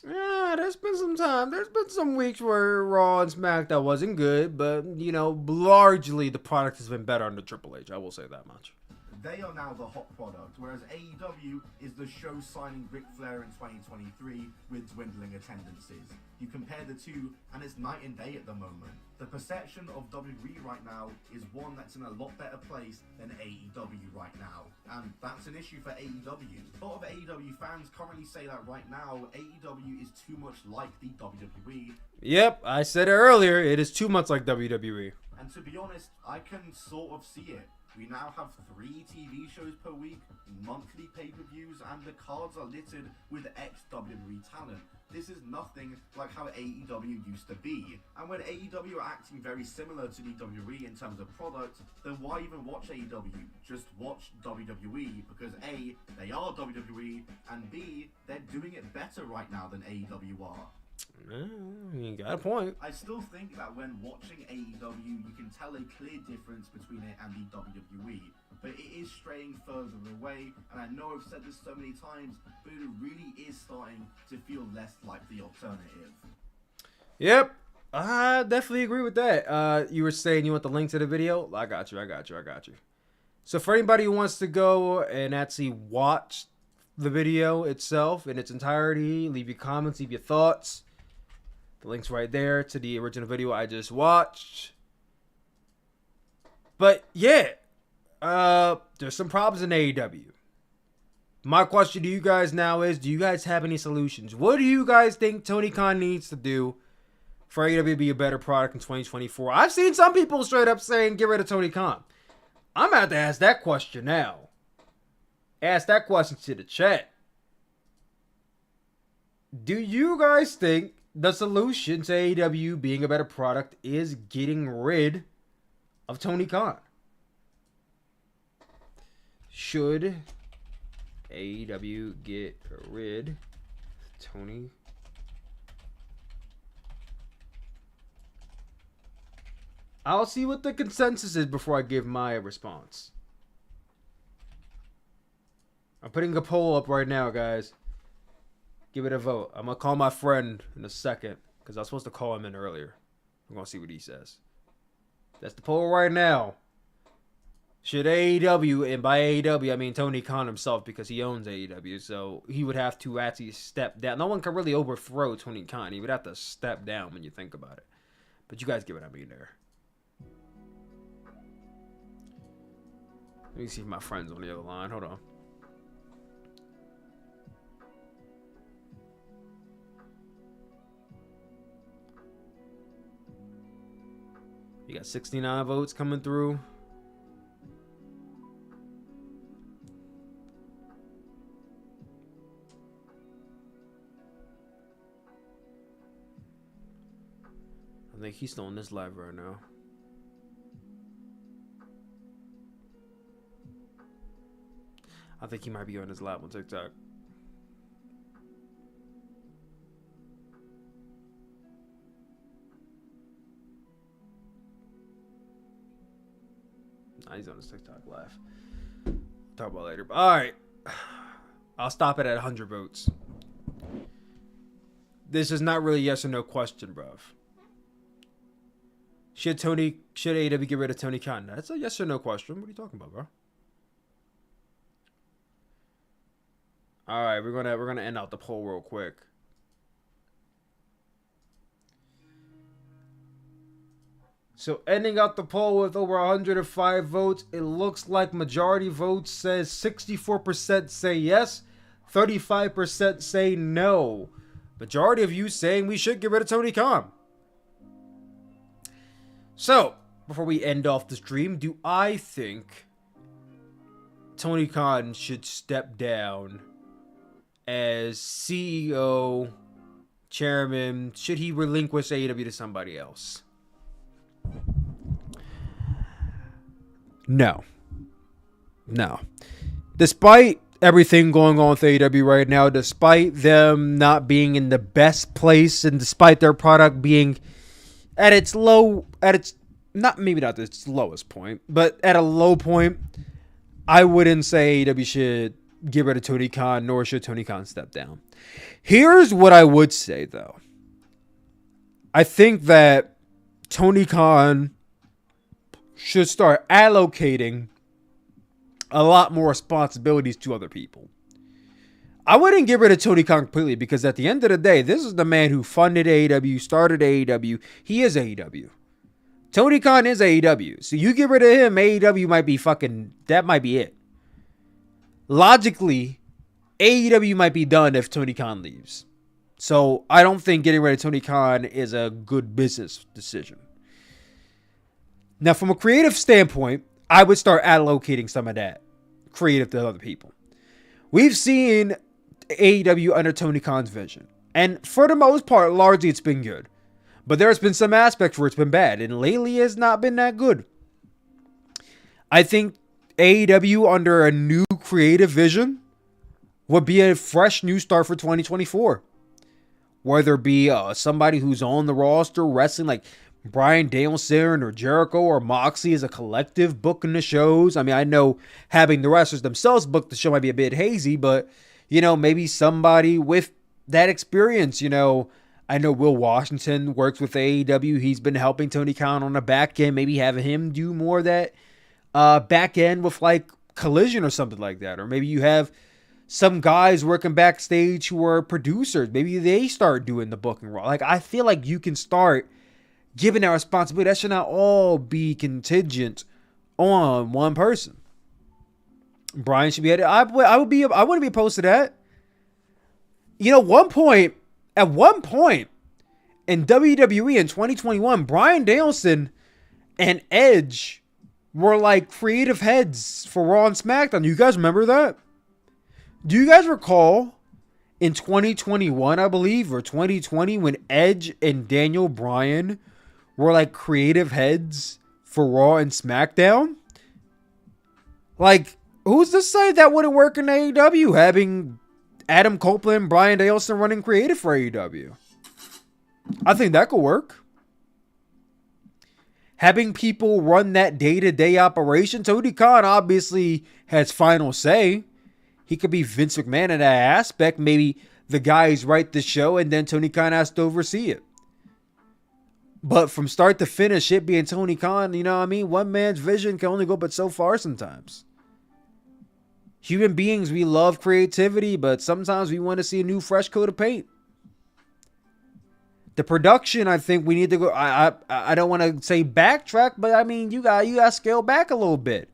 Yeah, there's been some time. There's been some weeks where Raw and SmackDown wasn't good, but, you know, largely the product has been better under Triple H. I will say that much. They are now the hot product, whereas AEW is the show signing Ric Flair in 2023 with dwindling attendances. You compare the two, and it's night and day at the moment. The perception of WWE right now is one that's in a lot better place than AEW right now. And that's an issue for AEW. A lot of AEW fans currently say that right now, AEW is too much like the WWE. Yep, I said it earlier. It is too much like WWE. And to be honest, I can sort of see it. We now have 3 TV shows per week, monthly pay-per-views, and the cards are littered with ex-WWE talent. This is nothing like how AEW used to be. And when AEW are acting very similar to the WWE in terms of product, then why even watch AEW? Just watch WWE, because A, they are WWE, and B, they're doing it better right now than AEW are. You got a point. I still think that when watching AEW, you can tell a clear difference between it and the WWE. But it is straying further away, and I know I've said this so many times, but it really is starting to feel less like the alternative. Yep, I definitely agree with that. You were saying you want the link to the video? I got you. So for anybody who wants to go and actually watch the video itself in its entirety, leave your comments, leave your thoughts. The link's right there to the original video I just watched. But yeah, there's some problems in AEW. My question to you guys now is, do you guys have any solutions? What do you guys think Tony Khan needs to do for AEW to be a better product in 2024? I've seen some people straight up saying, get rid of Tony Khan. I'm about to ask that question now. Ask that question to the chat. Do you guys think the solution to AEW being a better product is getting rid of Tony Khan? Should AEW get rid of Tony? I'll see what the consensus is before I give my response. I'm putting a poll up right now, guys. Give it a vote. I'm going to call my friend in a second because I was supposed to call him in earlier. I'm going to see what he says. That's the poll right now. Should AEW, and by AEW I mean Tony Khan himself because he owns AEW, so he would have to actually step down. No one can really overthrow Tony Khan. He would have to step down when you think about it. But you guys get what I mean there. Let me see if my friend's on the other line. Hold on. You got 69 votes coming through. I think he's still on this live right now. I think he might be on his live on TikTok. Nah, he's on his TikTok live. Talk about it later. All right. I'll stop it at 100 votes. This is not really a yes or no question, bruv. Should AEW get rid of Tony Khan? That's a yes or no question. What are you talking about, bro? All right, we're gonna end out the poll real quick. So ending out the poll with over 105 votes, it looks like majority votes says 64% say yes, 35% say no. Majority of you saying we should get rid of Tony Khan. So, before we end off the stream, do I think Tony Khan should step down as CEO, chairman? Should he relinquish AEW to somebody else? No. Despite everything going on with AEW right now, despite them not being in the best place, and despite their product being at its not its lowest point, but at a low point, I wouldn't say AEW should get rid of Tony Khan, nor should Tony Khan step down. Here's what I would say, though. I think that Tony Khan should start allocating a lot more responsibilities to other people. I wouldn't get rid of Tony Khan completely, because at the end of the day, this is the man who funded AEW, started AEW. He is AEW. Tony Khan is AEW. So you get rid of him, AEW might be that might be it. Logically, AEW might be done if Tony Khan leaves. So I don't think getting rid of Tony Khan is a good business decision. Now, from a creative standpoint, I would start allocating some of that creative to other people. We've seen AEW under Tony Khan's vision, and for the most part, largely it's been good. But there's been some aspects where it's been bad, and lately it's not been that good. I think AEW under a new creative vision would be a fresh new start for 2024. Whether it be somebody who's on the roster wrestling like Bryan Danielson or Jericho or Moxley as a collective booking the shows. I mean, I know having the wrestlers themselves book the show might be a bit hazy, but, maybe somebody with that experience, I know Will Washington works with AEW. He's been helping Tony Khan on the back end. Maybe having him do more of that back end with like Collision or something like that. Or maybe you have some guys working backstage who are producers. Maybe they start doing the booking role. Like, I feel like you can start giving that responsibility. That should not all be contingent on one person. Brian should be at it. I wouldn't be opposed to that. At one point in WWE in 2021, Bryan Danielson and Edge were like creative heads for Raw and SmackDown. Do you guys remember that? Do you guys recall in 2021, I believe, or 2020, when Edge and Daniel Bryan were like creative heads for Raw and SmackDown? Like, who's to say that wouldn't work in AEW, having Adam Copeland and Bryan Danielson running creative for AEW? I think that could work. Having people run that day-to-day operation. Tony Khan obviously has final say. He could be Vince McMahon in that aspect. Maybe the guys write the show and then Tony Khan has to oversee it. But from start to finish, it being Tony Khan, one man's vision can only go but so far sometimes. Human beings, we love creativity, but sometimes we want to see a new fresh coat of paint. The production, I think we need to go. I don't want to say backtrack, but I mean, you got to scale back a little bit.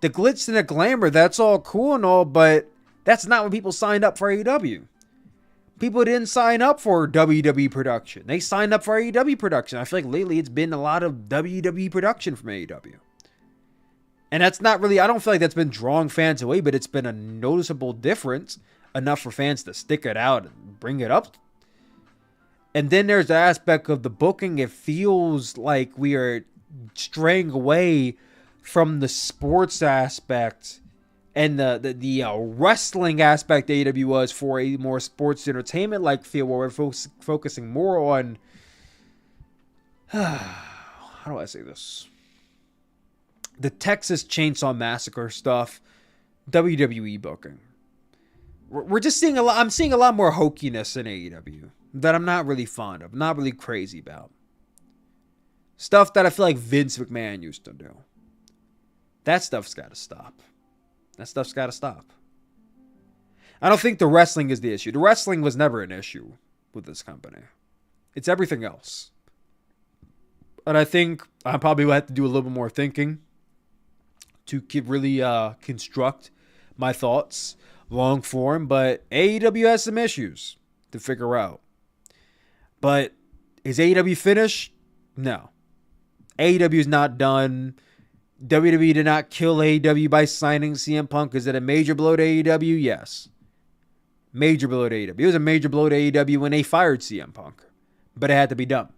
The glitz and the glamour, that's all cool and all, but that's not when people signed up for AEW. People didn't sign up for WWE production. They signed up for AEW production. I feel like lately it's been a lot of WWE production from AEW. And that's not really, I don't feel like that's been drawing fans away, but it's been a noticeable difference, enough for fans to stick it out and bring it up. And then there's the aspect of the booking. It feels like we are straying away from the sports aspect and the wrestling aspect AEW was for a more sports entertainment like feel, where we're focusing more on, how do I say this? The Texas Chainsaw Massacre stuff, WWE booking. We're just seeing a lot. I'm seeing a lot more hokiness in AEW that I'm not really fond of, not really crazy about. Stuff that I feel like Vince McMahon used to do. That stuff's got to stop. That stuff's got to stop. I don't think the wrestling is the issue. The wrestling was never an issue with this company. It's everything else. But I think I probably will have to do a little bit more thinking to really construct my thoughts long form. But AEW has some issues to figure out. But is AEW finished? No. AEW is not done. WWE did not kill AEW by signing CM Punk. Is it a major blow to AEW? Yes. Major blow to AEW. It was a major blow to AEW when they fired CM Punk. But it had to be done.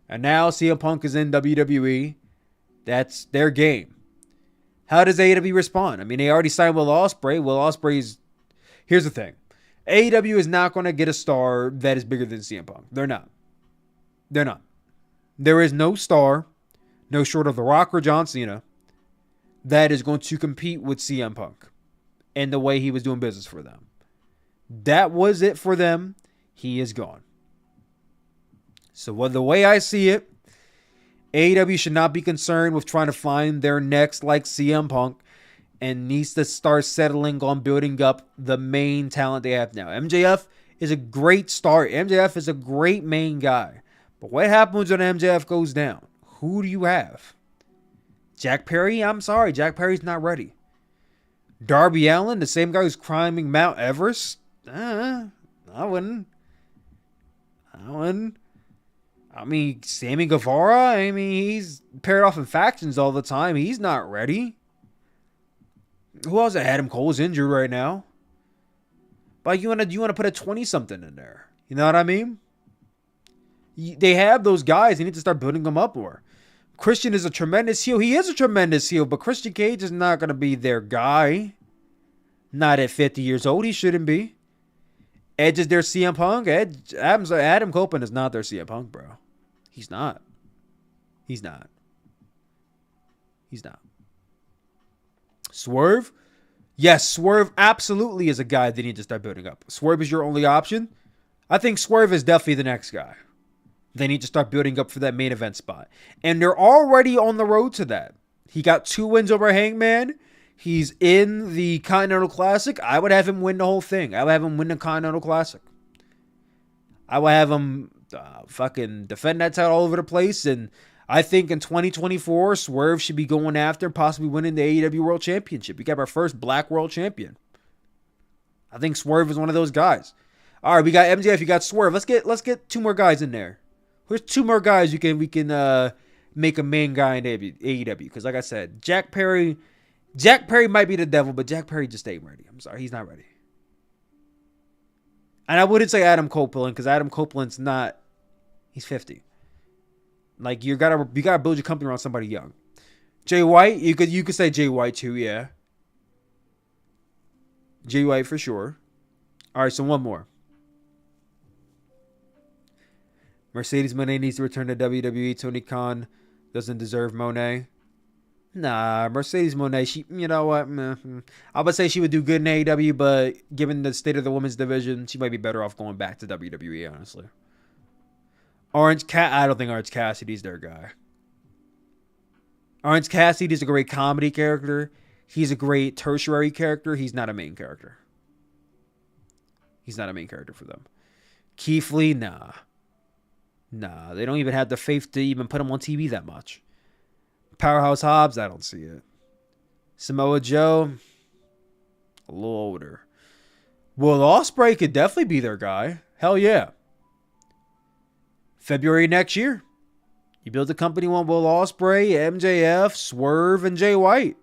And now CM Punk is in WWE. That's their game. How does AEW respond? I mean, they already signed Will Ospreay. Will Ospreay's... Here's the thing. AEW is not going to get a star that is bigger than CM Punk. They're not. They're not. There is no star, no short of The Rock or John Cena, that is going to compete with CM Punk and the way he was doing business for them. That was it for them. He is gone. So the way I see it, AEW should not be concerned with trying to find their next like CM Punk and needs to start settling on building up the main talent they have now. MJF is a great start. MJF is a great main guy. But what happens when MJF goes down? Who do you have? Jack Perry? I'm sorry. Jack Perry's not ready. Darby Allin, the same guy who's climbing Mount Everest? I wouldn't. I mean, Sammy Guevara, he's paired off in factions all the time. He's not ready. Who else? Adam Cole's injured right now. But you want to put a 20-something in there. You know what I mean? They have those guys. They need to start building them up more. Christian is a tremendous heel. He is a tremendous heel, but Christian Cage is not going to be their guy. Not at 50 years old. He shouldn't be. Edge is their CM Punk. Adam Copeland is not their CM Punk, bro. He's not. Swerve? Yes, Swerve absolutely is a guy they need to start building up. Swerve is your only option? I think Swerve is definitely the next guy. They need to start building up for that main event spot. And they're already on the road to that. He got 2 wins over Hangman. He's in the Continental Classic. I would have him win the whole thing. I would have him win the Continental Classic. I would have him fucking defend that title all over the place. And I think in 2024, Swerve should be going after possibly winning the AEW World Championship. We got our first black world champion. I think Swerve is one of those guys. All right, we got MJF. You got Swerve. Let's get 2 more guys in there. Where's 2 more guys we can make a main guy in AEW? Because like I said, Jack Perry might be the devil, but Jack Perry just ain't ready. I'm sorry, he's not ready. And I wouldn't say Adam Copeland because Adam Copeland's not. He's 50. Like you gotta build your company around somebody young. Jay White, you could say Jay White too, yeah. Jay White for sure. All right, so one more. Mercedes Moné needs to return to WWE. Tony Khan doesn't deserve Moné. Nah, Mercedes Moné, you know what? I would say she would do good in AEW, but given the state of the women's division, she might be better off going back to WWE, honestly. I don't think Orange Cassidy's their guy. Orange Cassidy's a great comedy character. He's a great tertiary character. He's not a main character. He's not a main character for them. Keith Lee, nah. Nah, they don't even have the faith to even put him on TV that much. Powerhouse Hobbs, I don't see it. Samoa Joe, a little older. Will Ospreay could definitely be their guy. Hell yeah. February next year. You build a company on Will Ospreay, MJF, Swerve, and Jay White.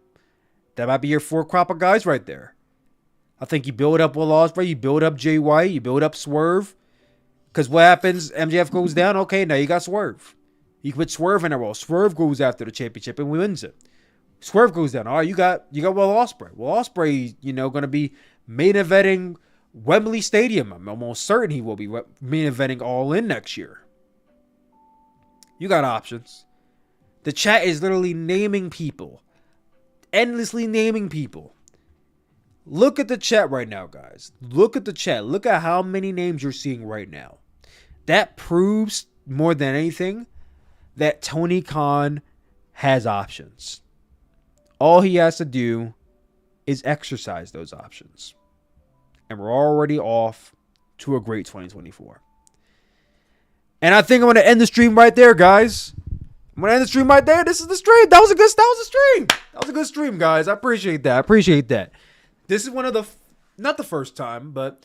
That might be your 4 crop of guys right there. I think you build up Will Ospreay, you build up Jay White, you build up Swerve. Because what happens? MJF goes down. Okay, now you got Swerve. You can put Swerve in a role. Swerve goes after the championship and wins it. Swerve goes down. All right, you got Will Ospreay. Will Ospreay, going to be main eventing Wembley Stadium. I'm almost certain he will be main eventing All In next year. You got options. The chat is literally naming people. Endlessly naming people. Look at the chat right now, guys. Look at the chat. Look at how many names you're seeing right now. That proves more than anything that Tony Khan has options. All he has to do is exercise those options. And we're already off to a great 2024. And I think I'm going to end the stream right there, guys. I'm gonna end the stream right there. This is the stream. That was a stream. That was a good stream, guys. I appreciate that. This is one of the, not the first time, but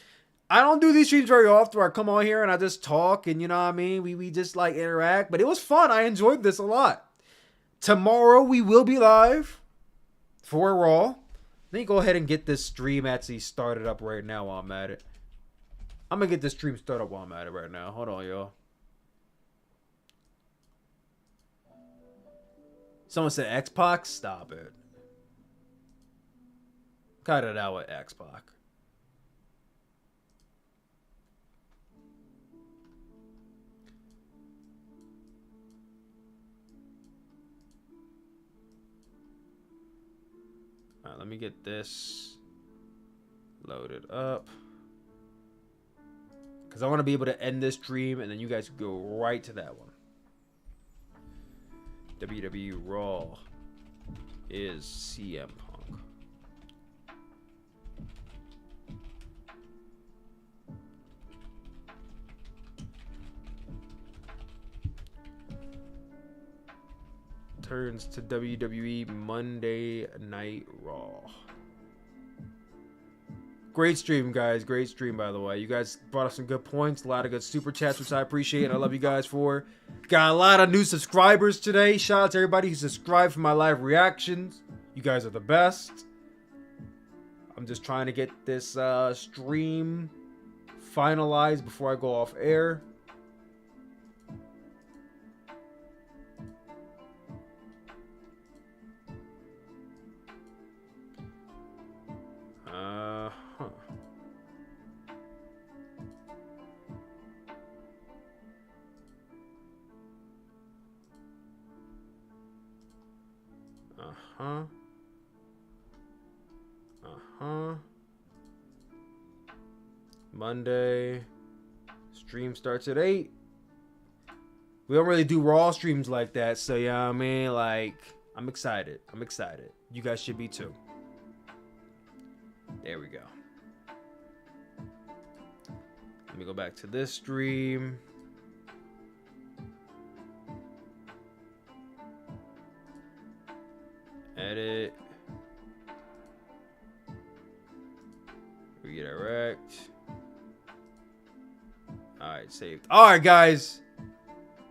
I don't do these streams very often where I come on here and I just talk and, you know what I mean? We just like interact, but it was fun. I enjoyed this a lot. Tomorrow we will be live for Raw. Let me go ahead and get this stream actually started up right now while I'm at it. I'm going to get this stream started up while I'm at it right now. Hold on, y'all. Someone said X-Pac? Stop it. Cut it out with X-Pac. Alright, let me get this loaded up. Because I want to be able to end this stream and then you guys can go right to that one. WWE Raw is CM Punk. Turns to WWE Monday Night Raw. Great stream, guys. Great stream, by the way. You guys brought up some good points. A lot of good super chats, which I appreciate and I love you guys for. Got a lot of new subscribers today. Shout out to everybody who subscribed for my live reactions. You guys are the best. I'm just trying to get this stream finalized before I go off air. Monday. Stream starts at 8. We don't really do Raw streams like that, so you know what I mean? Like, I'm excited. You guys should be too. There we go. Let me go back to this stream. Edit. Redirect. Alright, saved. Alright, guys.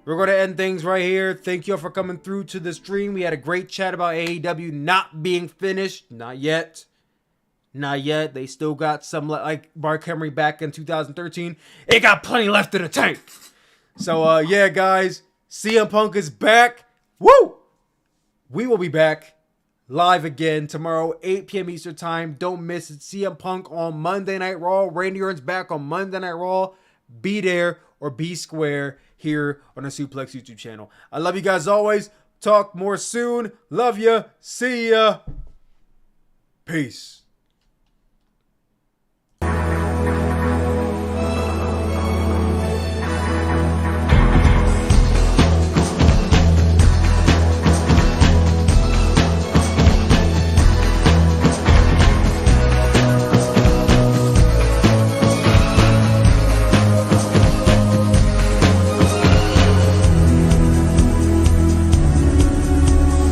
We're going to end things right here. Thank you all for coming through to the stream. We had a great chat about AEW not being finished. Not yet. Not yet. They still got some, like Mark Henry back in 2013. It got plenty left in the tank. So, yeah, guys. CM Punk is back. Woo! We will be back live again tomorrow, 8 p.m. Eastern Time. Don't miss it. CM Punk on Monday Night Raw. Randy Orton's back on Monday Night Raw. Be there or be square here on the Sooplex YouTube channel. I love you guys always. Talk more soon. Love ya. See ya. Peace.